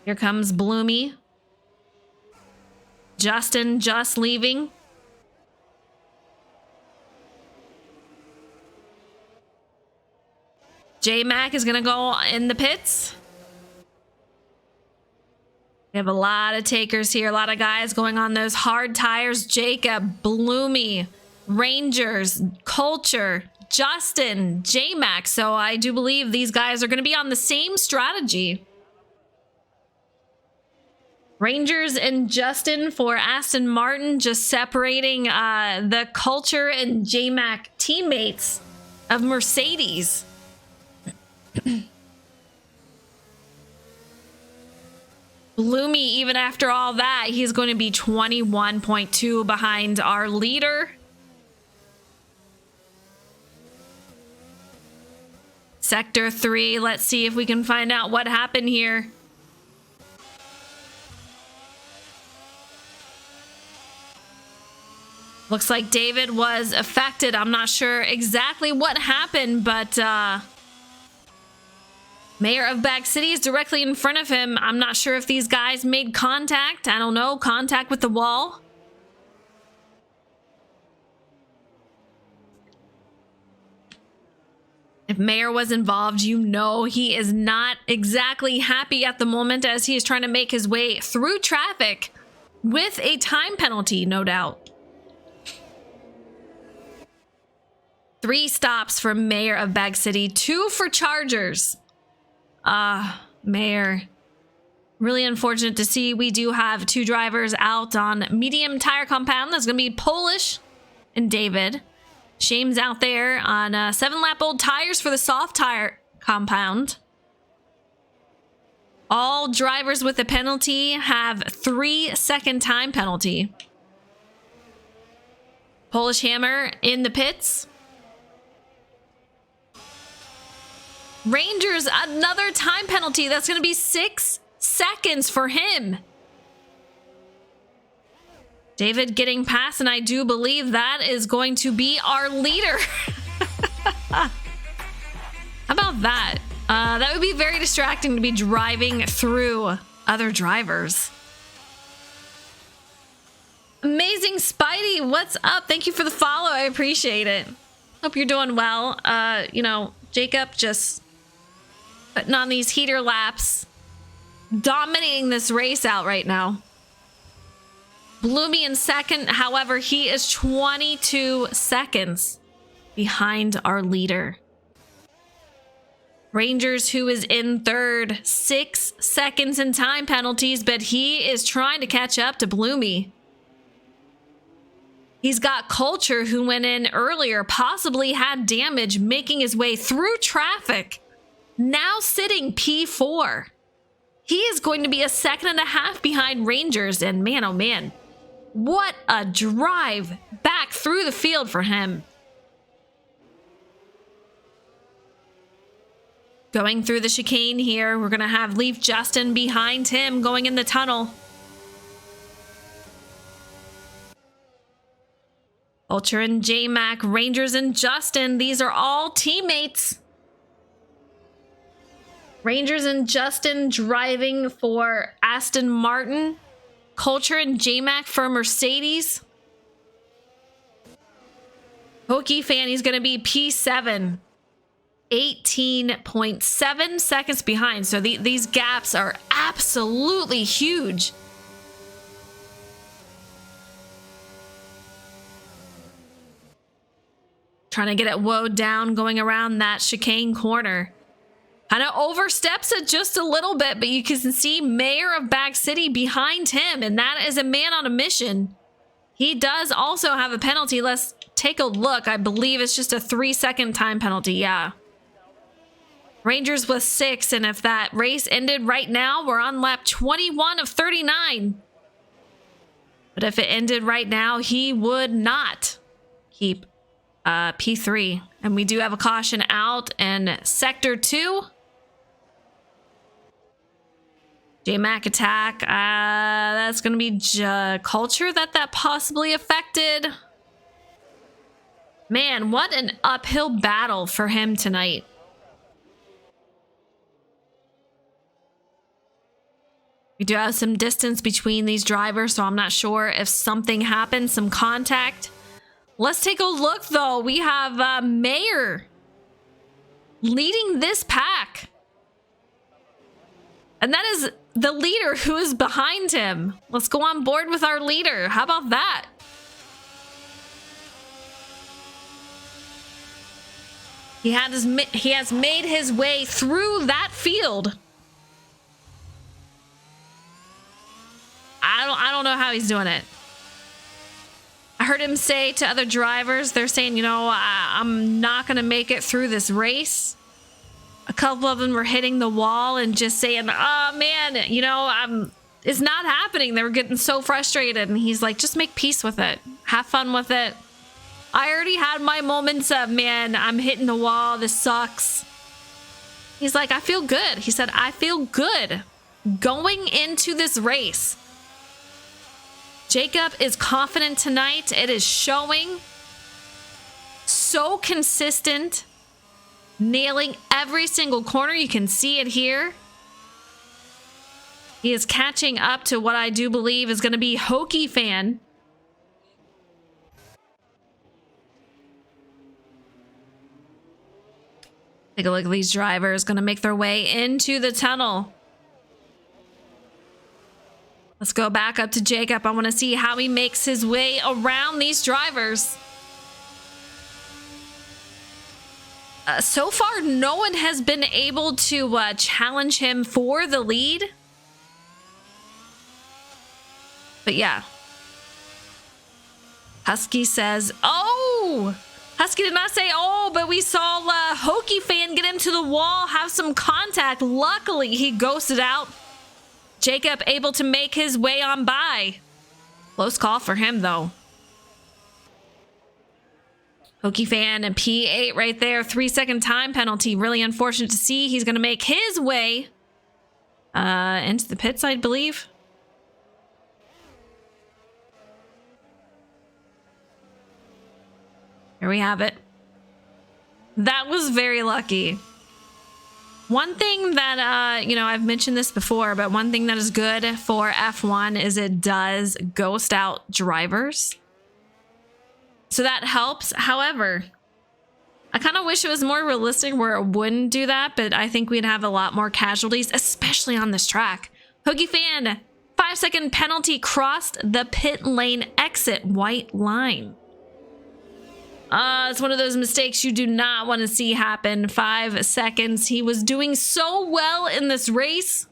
Here comes Bloomy. Justin just leaving. J-Mac is going to go in the pits. We have a lot of takers here. A lot of guys going on those hard tires. Jacob, Bloomy, Rangers, Culture, Justin, J-Mac. So I do believe these guys are going to be on the same strategy. Rangers and Justin for Aston Martin, just separating the Culture and J-Mac teammates of Mercedes. Bloomy, even after all that, he's going to be 21.2 behind our leader. Sector 3, let's see if we can find out what happened here. Looks like David was affected. I'm not sure exactly what happened, but Mayor of Bag City is directly in front of him. I'm not sure if these guys made contact. I don't know. Contact with the wall. If Mayor was involved, you know he is not exactly happy at the moment as he is trying to make his way through traffic with a time penalty, no doubt. 3 stops for Mayor of Bag City, 2 for Chargers. Mayor. Really unfortunate to see. We do have 2 drivers out on medium tire compound. That's going to be Polish and David. Shame's out there on 7-lap-old tires for the soft tire compound. All drivers with a penalty have 3-second time penalty. Polish Hammer in the pits. Rangers, another time penalty. That's going to be 6 seconds for him. David getting past, and I do believe that is going to be our leader. How about that? That would be very distracting to be driving through other drivers. Amazing Spidey, what's up? Thank you for the follow. I appreciate it. Hope you're doing well. You know, Jacob just putting on these heater laps, dominating this race out right now. Bloomy in second, however, he is 22 seconds behind our leader. Rangers, who is in third, 6 seconds in time penalties, but he is trying to catch up to Bloomy. He's got Culture, who went in earlier, possibly had damage, making his way through traffic. Now sitting P4. He is going to be a 1.5 seconds behind Rangers, and man, oh man, what a drive back through the field for him. Going through the chicane here, we're going to have Leaf Justin behind him going in the tunnel. Ultra and J-Mac, Rangers and Justin, these are all teammates. Rangers and Justin driving for Aston Martin. Culture and J-Mac for Mercedes. Hokey fan, he's going to be P7. 18.7 seconds behind. So these gaps are absolutely huge. Trying to get it woed down, going around that chicane corner. Kind of oversteps it just a little bit, but you can see Mayor of Bag City behind him, and that is a man on a mission. He does also have a penalty. Let's take a look. I believe it's just a 3-second time penalty. Yeah. Rangers with 6, and if that race ended right now, we're on lap 21 of 39. But if it ended right now, he would not keep P3. And we do have a caution out in Sector 2. J-Mac attack. That's going to be Culture that possibly affected. Man, what an uphill battle for him tonight. We do have some distance between these drivers, so I'm not sure if something happened, some contact. Let's take a look, though. We have Mayor leading this pack. And that is the leader who is behind him. Let's go on board with our leader. How about that? He has made his way through that field. I don't know how he's doing it. I heard him say to other drivers, they're saying, you know, I'm not going to make it through this race. A couple of them were hitting the wall and just saying, oh man, you know, it's not happening. They were getting so frustrated. And he's like, just make peace with it. Have fun with it. I already had my moments of, man, I'm hitting the wall. This sucks. He's like, I feel good. He said, I feel good going into this race. Jacob is confident tonight. It is showing. So consistent. Nailing every single corner. You can see it here. He is catching up to what I do believe is going to be Hokey fan. Take a look at these drivers. Going to make their way into the tunnel. Let's go back up to Jacob. I want to see how he makes his way around these drivers. So far, no one has been able to challenge him for the lead. But yeah. Husky says, oh! Husky did not say, oh, but we saw Hokey fan get into the wall, have some contact. Luckily, he ghosted out. Jacob able to make his way on by. Close call for him, though. Hokey fan and P8 right there. 3-second time penalty. Really unfortunate to see. He's going to make his way into the pits, I believe. Here we have it. That was very lucky. One thing that, you know, I've mentioned this before, but one thing that is good for F1 is it does ghost out drivers. So that helps. However, I kind of wish it was more realistic where it wouldn't do that, but I think we'd have a lot more casualties, especially on this track. Hoogie fan, 5-second penalty, crossed the pit lane exit white line. It's one of those mistakes you do not want to see happen. 5 seconds. He was doing so well in this race.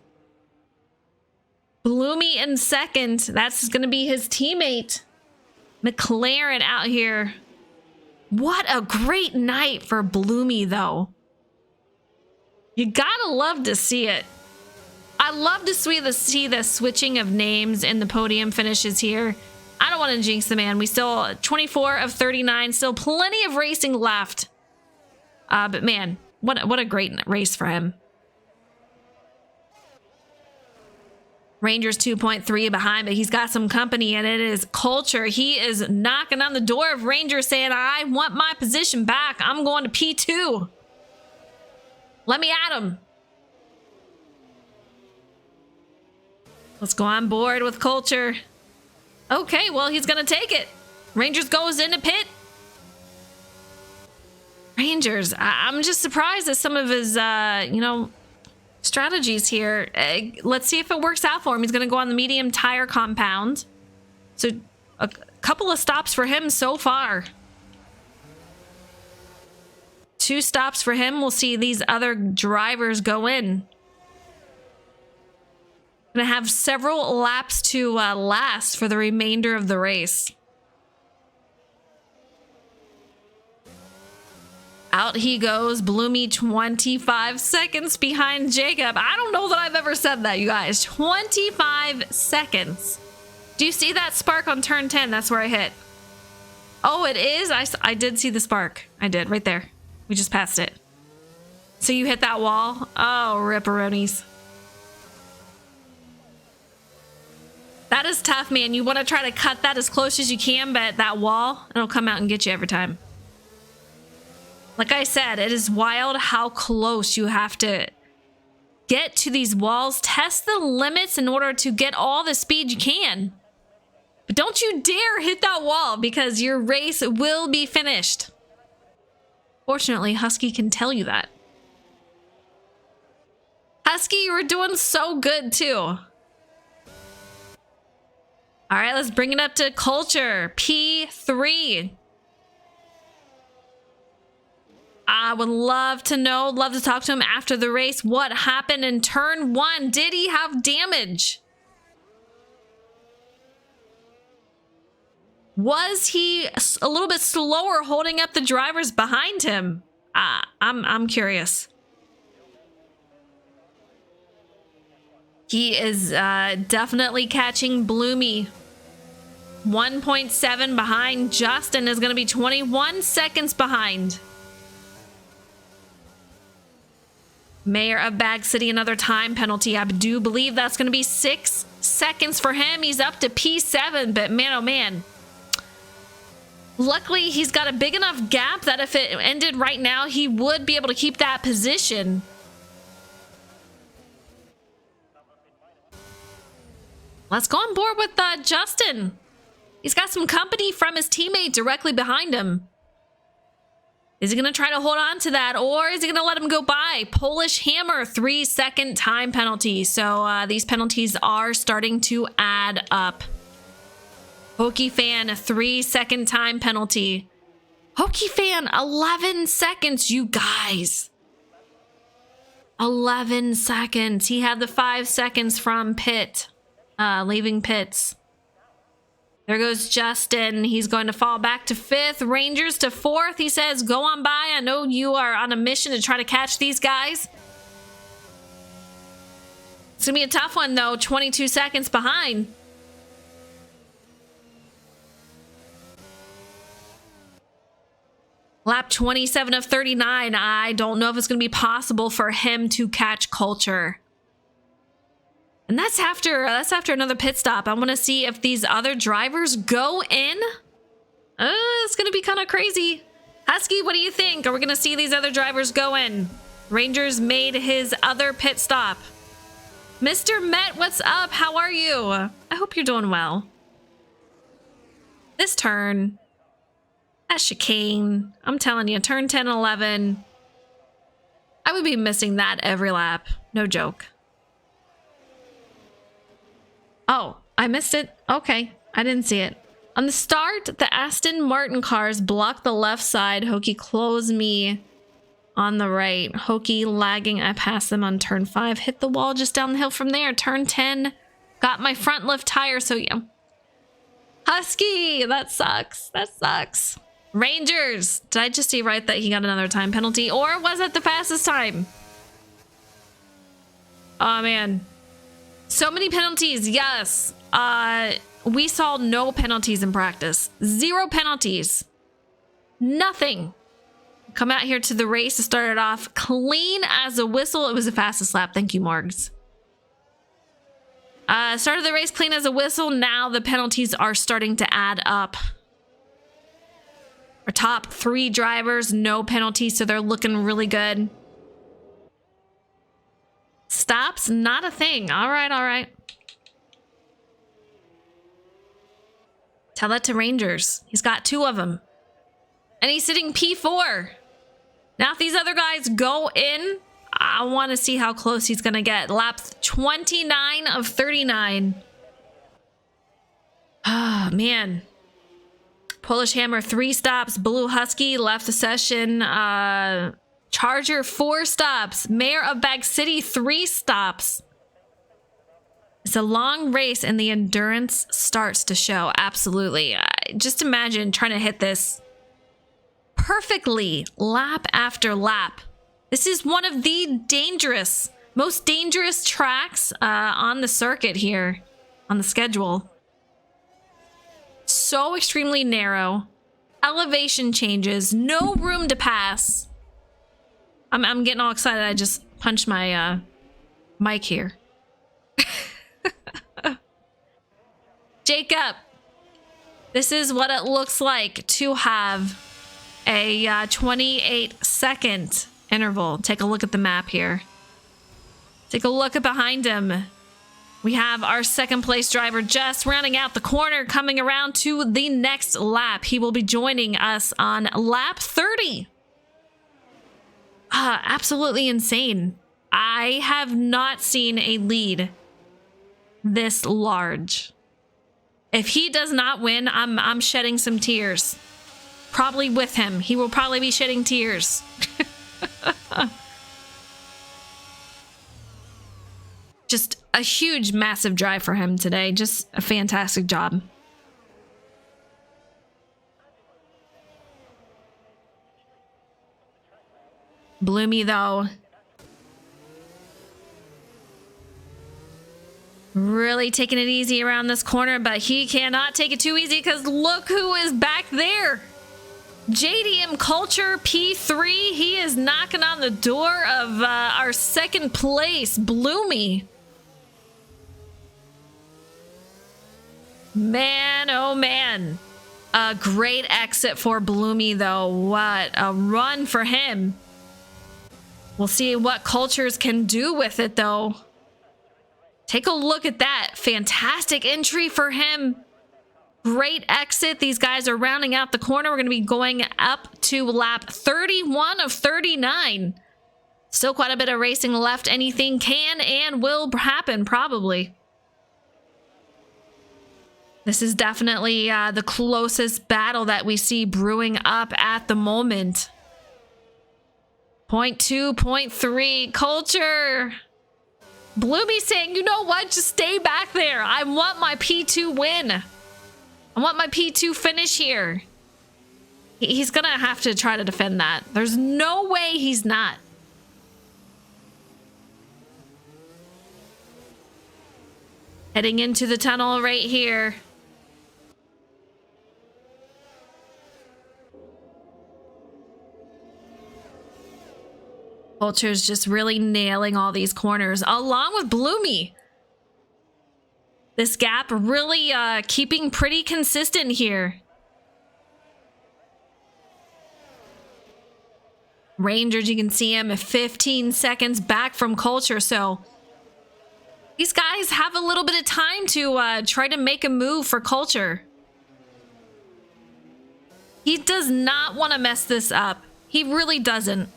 Bloomy in second. That's going to be his teammate. McLaren out here. What a great night for Bloomy, though. You gotta love to see it. I love to see the switching of names in the podium finishes here. I don't want to jinx the man. We still 24 of 39. Still plenty of racing left. But man, what a great race for him. Rangers 2.3 behind, but he's got some company, and it is Culture. He is knocking on the door of Rangers saying, I want my position back. I'm going to P2. Let me at him. Let's go on board with culture. Okay, well, he's gonna take it. Rangers goes into pit. Rangers, I'm just surprised at some of his, strategies here. Let's see if it works out for him. He's gonna go on the medium tire compound. So a couple of stops for him so far. 2 stops for him. We'll see these other drivers go in. Gonna have several laps to last for the remainder of the race. Out he goes, Bloomy 25 seconds behind Jacob. I don't know that I've ever said that, you guys. 25 seconds. Do you see that spark on turn 10? That's where I hit. Oh, it is? I did see the spark. I did, right there. We just passed it. So you hit that wall? Oh, ripperoonies. That is tough, man. You want to try to cut that as close as you can, but that wall, it'll come out and get you every time. Like I said, it is wild how close you have to get to these walls. Test the limits in order to get all the speed you can. But don't you dare hit that wall because your race will be finished. Fortunately, Husky can tell you that. Husky, you were doing so good too. All right, let's bring it up to culture. P3. I would love to know, love to talk to him after the race. What happened in turn 1? Did he have damage? Was he a little bit slower holding up the drivers behind him? I'm curious. He is definitely catching Bloomy. 1.7 behind. Justin is going to be 21 seconds behind. Mayor of Bag City, another time penalty. I do believe that's going to be 6 seconds for him. He's up to P7, but man, oh man. Luckily, he's got a big enough gap that if it ended right now, he would be able to keep that position. Let's go on board with Justin. He's got some company from his teammate directly behind him. Is he going to try to hold on to that, or is he going to let him go by? Polish Hammer, 3-second time penalty. So these penalties are starting to add up. Hokey Fan, a 3-second time penalty. Hokey Fan, 11 seconds, you guys. 11 seconds. He had the 5 seconds from pit, leaving pits. There goes Justin. He's going to fall back to 5th. Rangers to 4th. He says, go on by. I know you are on a mission to try to catch these guys. It's going to be a tough one, though. 22 seconds behind. Lap 27 of 39. I don't know if it's going to be possible for him to catch Culture. And that's after another pit stop. I want to see if these other drivers go in. It's going to be kind of crazy. Husky, what do you think? Are we going to see these other drivers go in? Rangers made his other pit stop. Mr. Met, what's up? How are you? I hope you're doing well. This turn, that chicane, I'm telling you, turn 10 and 11. I would be missing that every lap. No joke. Oh, I missed it? Okay, I didn't see it. On the start, the Aston Martin cars blocked the left side. Hokey closed me on the right. Hokey lagging. I passed them on turn 5. Hit the wall just down the hill from there. Turn 10. Got my front left tire, so yeah. Husky, that sucks. That sucks. Rangers. Did I just see right that he got another time penalty? Or was it the fastest time? Oh, man. So many penalties, yes. We saw no penalties in practice. 0 penalties. Nothing. Come out here to the race to start it off clean as a whistle. It was the fastest lap. Thank you, Morgs. Started the race clean as a whistle. Now the penalties are starting to add up. Our top 3 drivers, no penalties, so they're looking really good. Stops, not a thing. All right, all right. Tell that to Rangers. He's got 2 of them. And he's sitting P4. Now if these other guys go in, I want to see how close he's going to get. Lap 29 of 39. Ah, man. Polish Hammer 3 stops. Blue Husky left the session. Charger 4 stops. Mayor of Bag City 3 stops. It's a long race and the endurance starts to show. Absolutely. Just imagine trying to hit this perfectly lap after lap. This is one of the most dangerous tracks on the circuit here on the schedule. So extremely narrow. Elevation changes. No room to pass. I'm getting all excited. I just punched my mic here. Jacob, this is what it looks like to have a 28-second interval. Take a look at the map here. Take a look at behind him. We have our second place driver just rounding out the corner, coming around to the next lap. He will be joining us on lap 30. Absolutely insane. I have not seen a lead this large. If he does not win, I'm shedding some tears. Probably with him. He will probably be shedding tears. Just a huge, massive drive for him today. Just a fantastic job. Bloomy, though. Really taking it easy around this corner, but he cannot take it too easy because look who is back there. JDM Culture P3. He is knocking on the door of our second place, Bloomy. Man, oh man. A great exit for Bloomy, though. What a run for him. We'll see what Cultures can do with it, though. Take a look at that. Fantastic entry for him. Great exit. These guys are rounding out the corner. We're going to be going up to lap 31 of 39. Still quite a bit of racing left. Anything can and will happen, probably. This is definitely the closest battle that we see brewing up at the moment. 0.2, 0.3, Culture. Bloomy saying, you know what? Just stay back there. I want my P2 win. I want my P2 finish here. He's going to have to try to defend that. There's no way he's not. Heading into the tunnel right here. Culture's just really nailing all these corners, along with Bloomy. This gap really keeping pretty consistent here. Rangers, you can see him 15 seconds back from Culture, so these guys have a little bit of time to try to make a move for Culture. He does not want to mess this up. He really doesn't.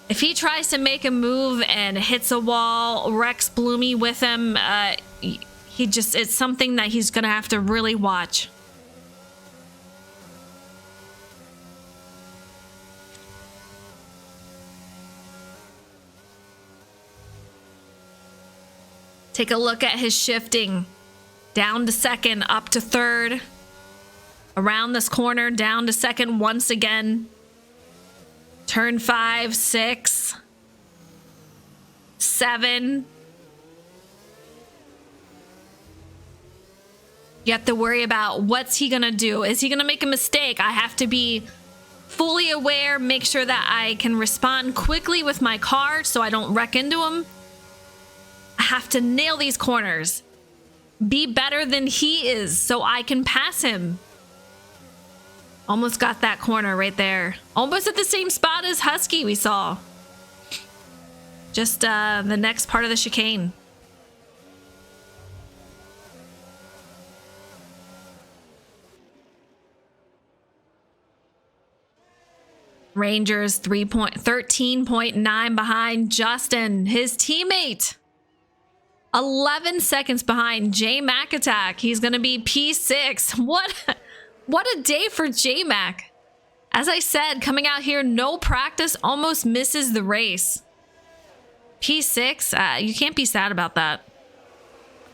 If he tries to make a move and hits a wall, wrecks Bloomy with him, it's something that he's going to have to really watch. Take a look at his shifting. Down to second, up to third. Around this corner, down to second once again. Turn 5, 6, 7. You have to worry about what's he gonna do. Is he gonna make a mistake? I have to be fully aware, make sure that I can respond quickly with my car so I don't wreck into him. I have to nail these corners. Be better than he is so I can pass him. Almost got that corner right there. Almost at the same spot as Husky we saw. Just the next part of the chicane. Rangers 13.9 behind Justin, his teammate. 11 seconds behind J-Mac Attack. He's going to be P6. What a day for J-Mac. As I said, coming out here, no practice, almost misses the race. P6, you can't be sad about that.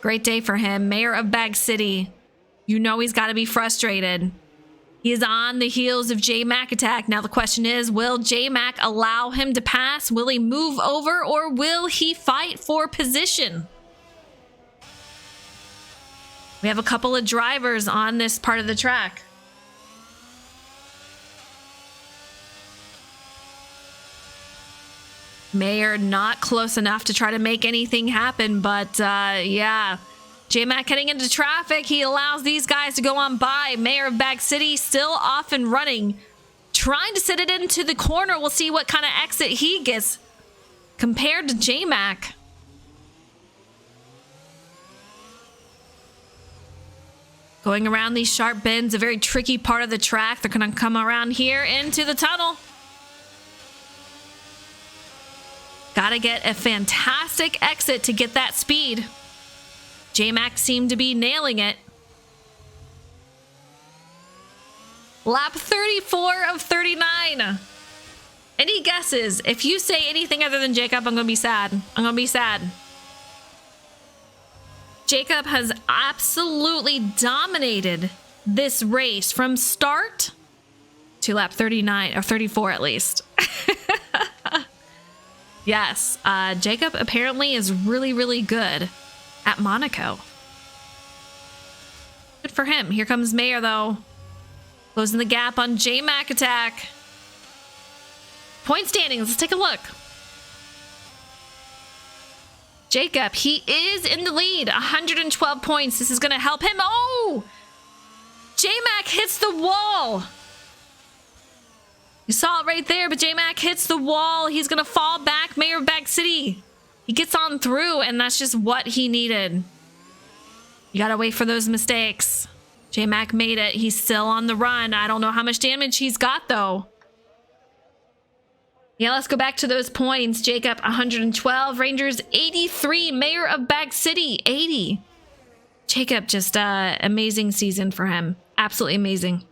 Great day for him. Mayor of Bag City. You know he's got to be frustrated. He is on the heels of J-Mac Attack. Now the question is, will J-Mac allow him to pass? Will he move over or will he fight for position? We have a couple of drivers on this part of the track. Mayor not close enough to try to make anything happen, but yeah. J-Mac heading into traffic. He allows these guys to go on by. Mayor of Bag City still off and running. Trying to set it into the corner. We'll see what kind of exit he gets compared to J-Mac. Going around these sharp bends, a very tricky part of the track. They're going to come around here into the tunnel. Gotta get a fantastic exit to get that speed. J-Mac seemed to be nailing it. Lap 34 of 39. Any guesses? If you say anything other than Jacob, I'm gonna be sad. I'm gonna be sad. Jacob has absolutely dominated this race from start to lap 39 or 34 at least. Yes, Jacob apparently is really, really good at Monaco. Good for him. Here comes Mayor, though. Closing the gap on J-Mac Attack. Point standings. Let's take a look. Jacob, he is in the lead. 112 points. This is going to help him. Oh! J-Mac hits the wall. You saw it right there, but J-Mac hits the wall. He's going to fall back. Mayor of Bag City. He gets on through, and that's just what he needed. You got to wait for those mistakes. J-Mac made it. He's still on the run. I don't know how much damage he's got, though. Yeah, let's go back to those points. Jacob, 112. Rangers, 83. Mayor of Bag City, 80. Jacob, just amazing season for him. Absolutely amazing.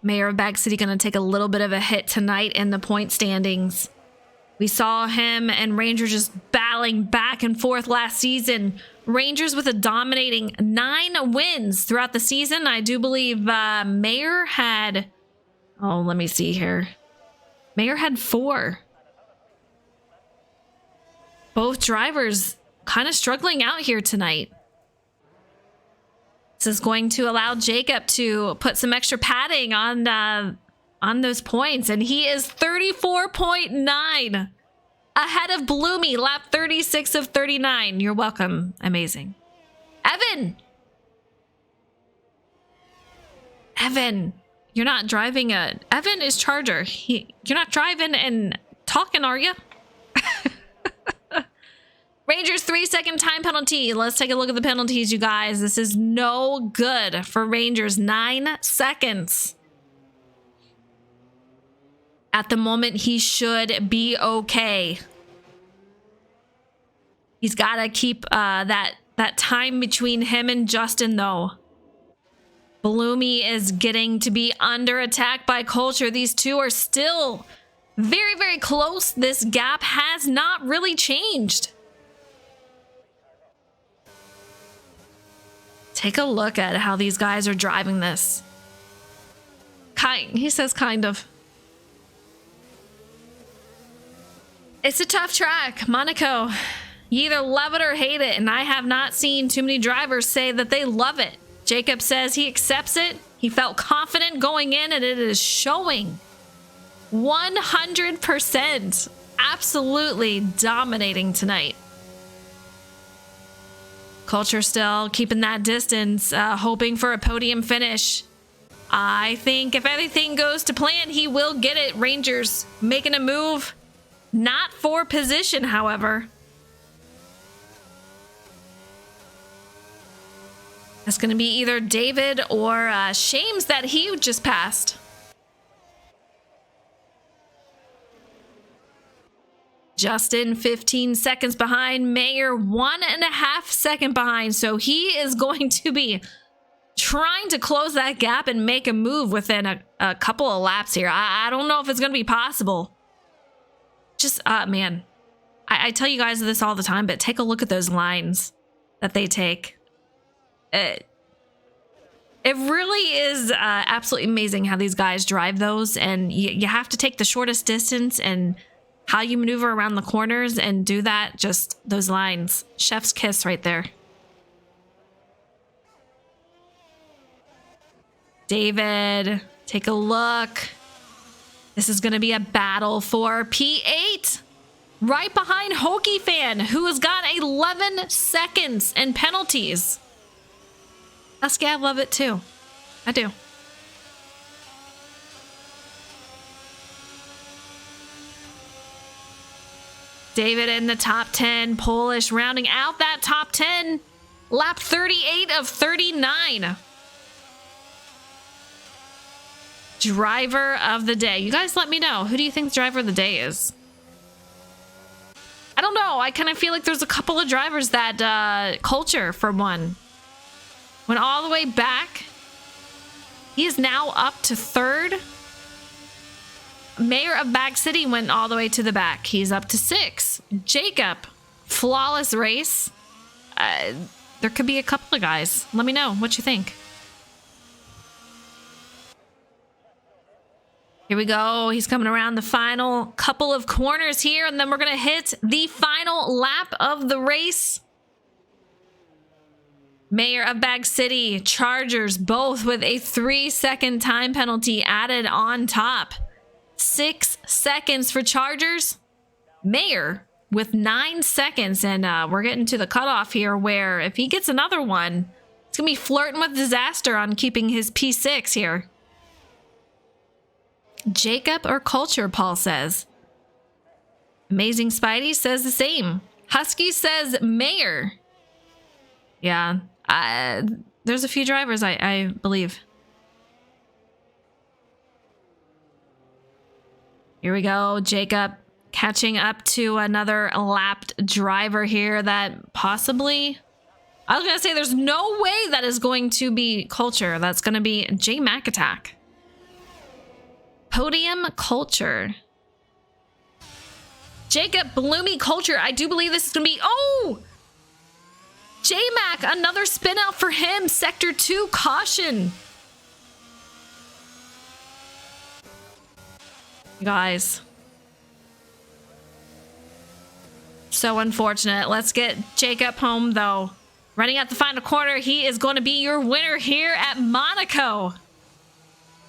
Mayor of Bag City going to take a little bit of a hit tonight in the point standings. We saw him and Rangers just battling back and forth last season. Rangers with a dominating 9 wins throughout the season. I do believe Mayor had... Oh, let me see here. Mayor had 4. Both drivers kind of struggling out here tonight. This is going to allow Jacob to put some extra padding on those points, and he is 34.9 ahead of Bloomy, lap 36 of 39. You're welcome. Amazing. Evan, you're not driving a... Evan is Charger. You're not driving and talking, are you? Rangers 3-second time penalty. Let's take a look at the penalties, you guys. This is no good for Rangers. 9 seconds. At the moment, he should be okay. He's got to keep that time between him and Justin, though. Bloomy is getting to be under attack by Culture. These two are still very, very close. This gap has not really changed. Take a look at how these guys are driving this. He says kind of. It's a tough track, Monaco. You either love it or hate it, and I have not seen too many drivers say that they love it. Jacob says he accepts it. He felt confident going in, and it is showing. 100%. Absolutely dominating tonight. Culture still keeping that distance, hoping for a podium finish. I think if everything goes to plan, he will get it. Rangers making a move. Not for position, however. That's going to be either David or Shames that he just passed. Justin, 15 seconds behind. Mayor, 1.5 seconds behind. So he is going to be trying to close that gap and make a move within a couple of laps here. I don't know if it's going to be possible. Just, man, I tell you guys this all the time, but take a look at those lines that they take. It really is absolutely amazing how these guys drive those, and you have to take the shortest distance, and how you maneuver around the corners and do that, just those lines. Chef's kiss right there. David, take a look. This is going to be a battle for P8. Right behind Hokie Fan, who has got 11 seconds and penalties. Husky, I love it too. I do. David in the top 10. Polish rounding out that top 10. Lap 38 of 39. Driver of the day. You guys let me know. Who do you think the driver of the day is? I don't know. I kind of feel like there's a couple of drivers that Culture, for one, went all the way back. He is now up to third. Mayor of Bag City went all the way to the back. He's up to 6. Jacob, flawless race. There could be a couple of guys. Let me know what you think. Here we go. He's coming around the final couple of corners here, and then we're going to hit the final lap of the race. Mayor of Bag City, Chargers, both with a 3-second time penalty added on top. 6 seconds for Chargers. Mayor with 9 seconds, and we're getting to the cutoff here where if he gets another one, it's going to be flirting with disaster on keeping his P6 here. Jacob or Culture, Paul says. Amazing Spidey says the same. Husky says Mayor. Yeah, there's a few drivers, I believe. Here we go. Jacob catching up to another lapped driver here that possibly... I was going to say there's no way that is going to be Culture. That's going to be J Mac Attack. Podium Culture. Jacob, Bloomy, Culture. I do believe this is going to be... Oh! J-Mac, another spin out for him. Sector 2, caution. Guys. So unfortunate. Let's get Jacob home, though. Running at the final corner, he is going to be your winner here at Monaco.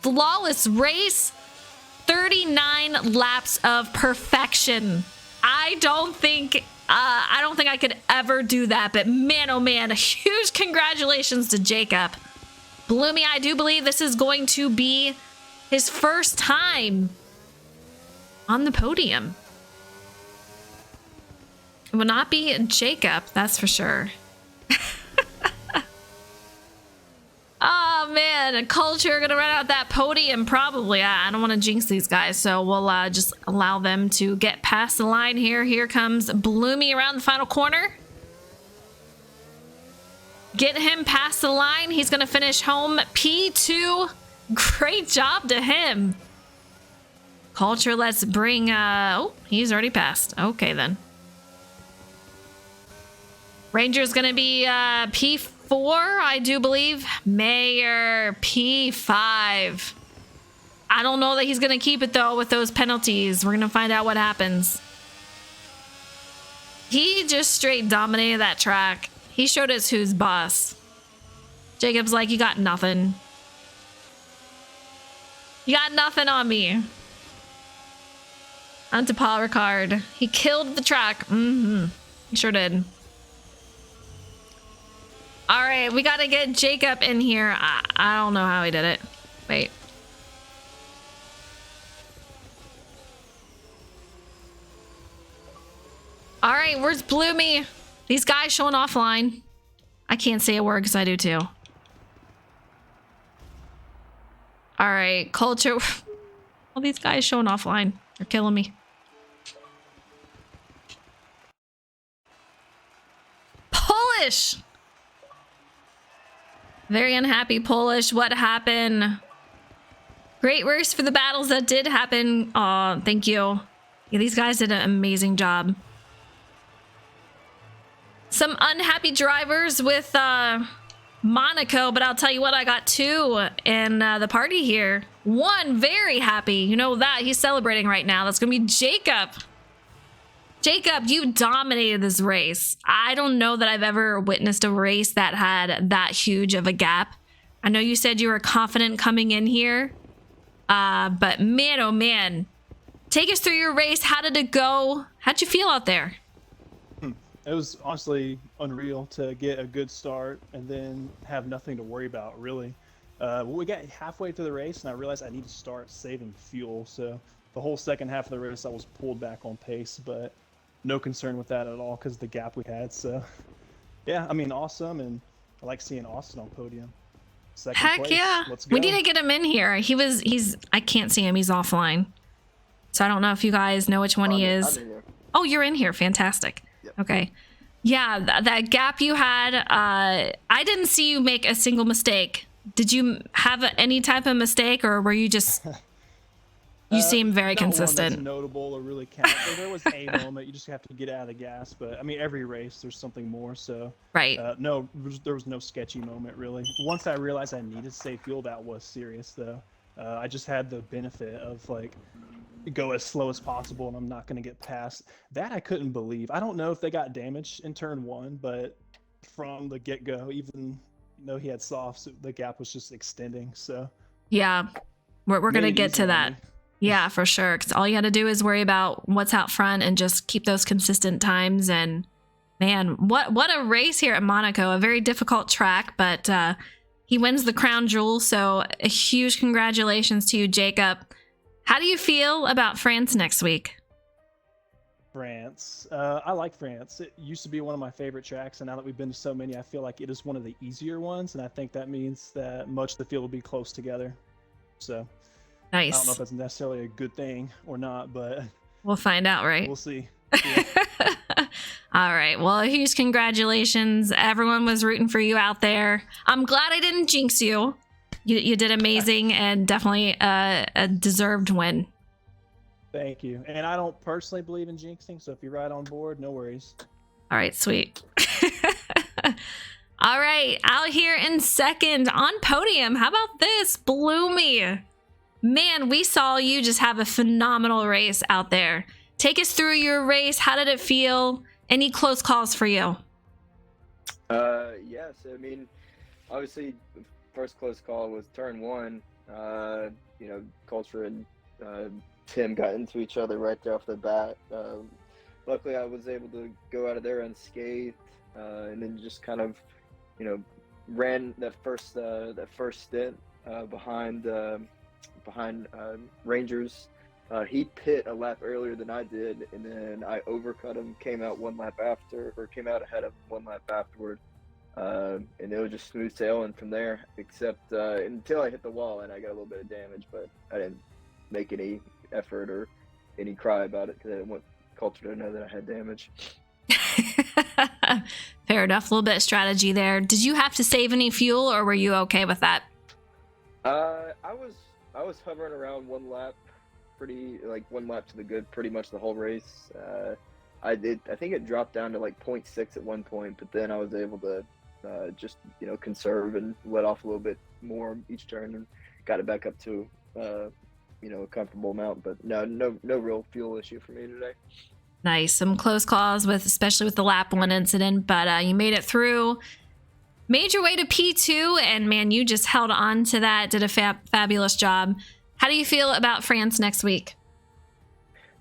Flawless race. 39 laps of perfection. I don't think I could ever do that, but man, oh man, a huge congratulations to Jacob. Bloomy, I do believe this is going to be his first time on the podium. It will not be Jacob, that's for sure. Oh man, Culture gonna run out that podium probably. I don't want to jinx these guys, so we'll just allow them to get past the line here. Here comes Bloomy around the final corner. Get him past the line. He's gonna finish home P2. Great job to him. Culture, let's bring oh, he's already passed. Okay then. Ranger's gonna be P4, I do believe. Mayor, P5. I don't know that he's gonna keep it though with those penalties. We're gonna find out what happens. He just straight dominated that track. He showed us who's boss. Jacob's like, you got nothing. You got nothing on me. Onto Paul Ricard. He killed the track. He sure did. All right, we got to get Jacob in here. I don't know how he did it. Wait. All right, where's Bloomy? These guys showing offline. I can't say a word because I do too. All right, culture. All these guys showing offline. They're killing me. Polish! Very unhappy Polish. What happened? Great race for the battles that did happen. Oh, thank you. Yeah, these guys did an amazing job. Some unhappy drivers with Monaco, but I'll tell you what, I got 2 in the party here. 1 very happy. You know that. He's celebrating right now. That's going to be Jacob. Jacob, you dominated this race. I don't know that I've ever witnessed a race that had that huge of a gap. I know you said you were confident coming in here, but man, oh man. Take us through your race. How did it go? How'd you feel out there? It was honestly unreal to get a good start and then have nothing to worry about, really. We got halfway through the race, and I realized I need to start saving fuel. So the whole second half of the race, I was pulled back on pace, but no concern with that at all because the gap we had. So, yeah, I mean, awesome, and I like seeing Austin on podium. Second Heck place. yeah. Let's go. We need to get him in here. I can't see him. He's offline. So I don't know if you guys know which one he is. Oh, you're in here. Fantastic. Yep. Okay. Yeah, that gap you had, I didn't see you make a single mistake. Did you have any type of mistake, or were you just... You seem very consistent. One that's notable or really count. There was a moment you just have to get out of the gas, but I mean every race there's something more. So right. No, there was no sketchy moment really. Once I realized I needed to save fuel, that was serious though. I just had the benefit of like go as slow as possible, and I'm not going to get past that. I couldn't believe. I don't know if they got damaged in turn 1, but from the get-go, even though he had softs, the gap was just extending. So yeah, we're going to get to that. Yeah, for sure. Because all you got to do is worry about what's out front and just keep those consistent times. And man, what a race here at Monaco. A very difficult track, but he wins the crown jewel. So a huge congratulations to you, Jacob. How do you feel about France next week? France. I like France. It used to be one of my favorite tracks, and now that we've been to so many, I feel like it is one of the easier ones, and I think that means that much of the field will be close together. So nice. I don't know if that's necessarily a good thing or not, but we'll find out, right? We'll see. Yeah. All right. Well, huge congratulations. Everyone was rooting for you out there. I'm glad I didn't jinx you. You did amazing, and definitely a deserved win. Thank you. And I don't personally believe in jinxing, so if you're right on board, no worries. All right, sweet. All right, out here in second on podium. How about this? Bloomy. Man, we saw you just have a phenomenal race out there. Take us through your race. How did it feel? Any close calls for you? Yes. I mean, obviously, first close call was turn 1. Culture and Tim got into each other right there off the bat. Luckily, I was able to go out of there unscathed, and then just kind of, ran that first stint behind Rangers. He pit a lap earlier than I did, and then I overcut him, came out ahead of 1 lap afterward. And it was just smooth sailing from there, except until I hit the wall and I got a little bit of damage, but I didn't make any effort or any cry about it because I didn't want Culture to know that I had damage. Fair enough. A little bit of strategy there. Did you have to save any fuel, or were you okay with that? I was hovering around 1 lap, 1 lap to the good, pretty much the whole race. I think it dropped down to like 0.6 at one point, but then I was able to just conserve and let off a little bit more each turn and got it back up to a comfortable amount. But no real fuel issue for me today. Nice. Some close calls especially with the lap 1 incident, but you made it through. Made your way to P2, and man, you just held on to that. Did a fabulous job. How do you feel about France next week?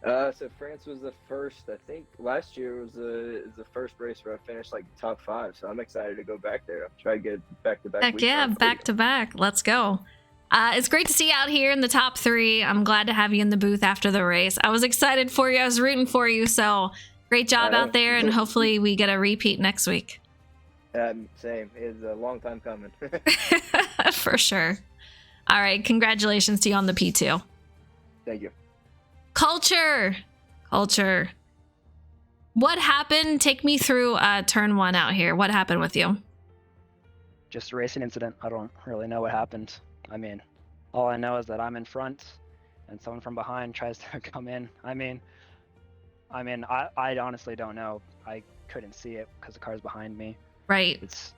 So France was the first, I think last year was the first race where I finished like top 5. So I'm excited to go back there. I'll try to get back-to-back. Heck yeah, back-to-back. Let's go. It's great to see you out here in the top 3. I'm glad to have you in the booth after the race. I was excited for you. I was rooting for you. So great job out there, and hopefully we get a repeat next week. Same. It's a long time coming. For sure. All right, congratulations to you on the P2. Thank you. Culture. What happened? Take me through turn 1 out here. What happened with you? Just a racing incident. I don't really know what happened. I mean, all I know is that I'm in front and someone from behind tries to come in. I honestly don't know. I couldn't see it because the car's behind me. Right. It's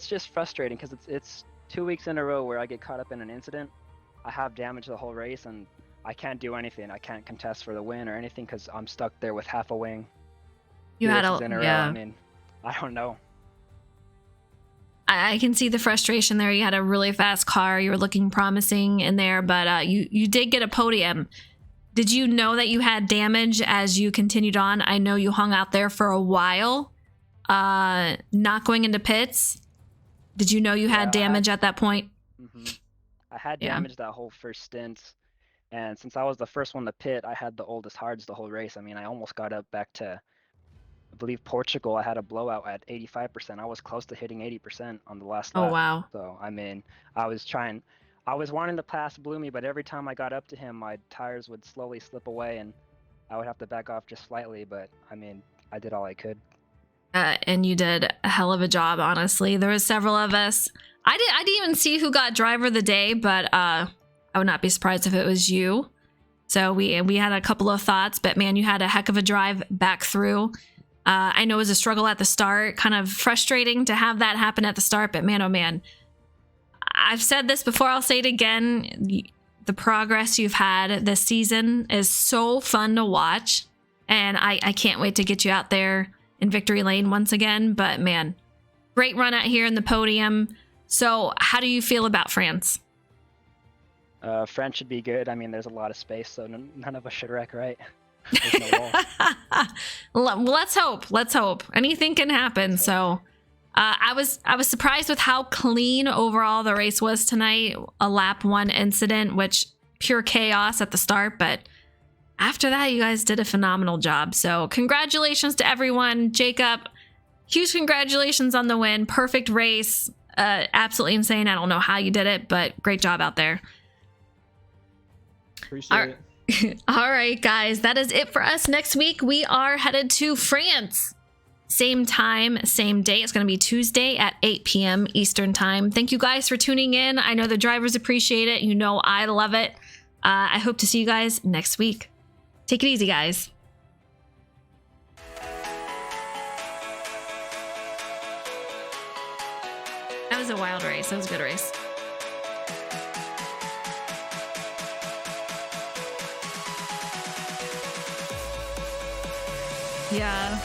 just frustrating because it's 2 weeks in a row where I get caught up in an incident. I have damage the whole race and I can't do anything. I can't contest for the win or anything because I'm stuck there with half a wing. You had in a row. yeah. I mean, I don't know. I can see the frustration there. You had a really fast car. You were looking promising in there, but you did get a podium. Did you know that you had damage as you continued on? I know you hung out there for a while, not going into pits. Did you know you had damage at that point? Mm-hmm. I had damage that whole first stint. And since I was the first one to pit, I had the oldest hards the whole race. I mean, I almost got up back to, I believe, Portugal. I had a blowout at 85%. I was close to hitting 80% on the last lap. Oh, wow. So, I mean, I was wanting to pass Bloomy, but every time I got up to him, my tires would slowly slip away and I would have to back off just slightly. But, I mean, I did all I could. And you did a hell of a job, honestly. There was several of us. I didn't even see who got driver of the day, but I would not be surprised if it was you. So we had a couple of thoughts, but man, you had a heck of a drive back through. I know it was a struggle at the start, kind of frustrating to have that happen at the start, but man, oh man. I've said this before, I'll say it again. The progress you've had this season is so fun to watch, and I can't wait to get you out there in victory lane once again. But man, great run out here in the podium. So how do you feel about France? France should be good. I mean, there's a lot of space, so none of us should wreck, right? There's no wall. Well, let's hope. Anything can happen. So I was surprised with how clean overall the race was tonight. A lap 1 incident, which pure chaos at the start, but after that, you guys did a phenomenal job. So congratulations to everyone. Jacob, huge congratulations on the win. Perfect race. Absolutely insane. I don't know how you did it, but great job out there. Appreciate it. All right, guys, that is it for us. Next week, we are headed to France. Same time, same day. It's going to be Tuesday at 8 p.m. Eastern time. Thank you guys for tuning in. I know the drivers appreciate it. You know I love it. I hope to see you guys next week. Take it easy, guys. That was a wild race. That was a good race. Yeah.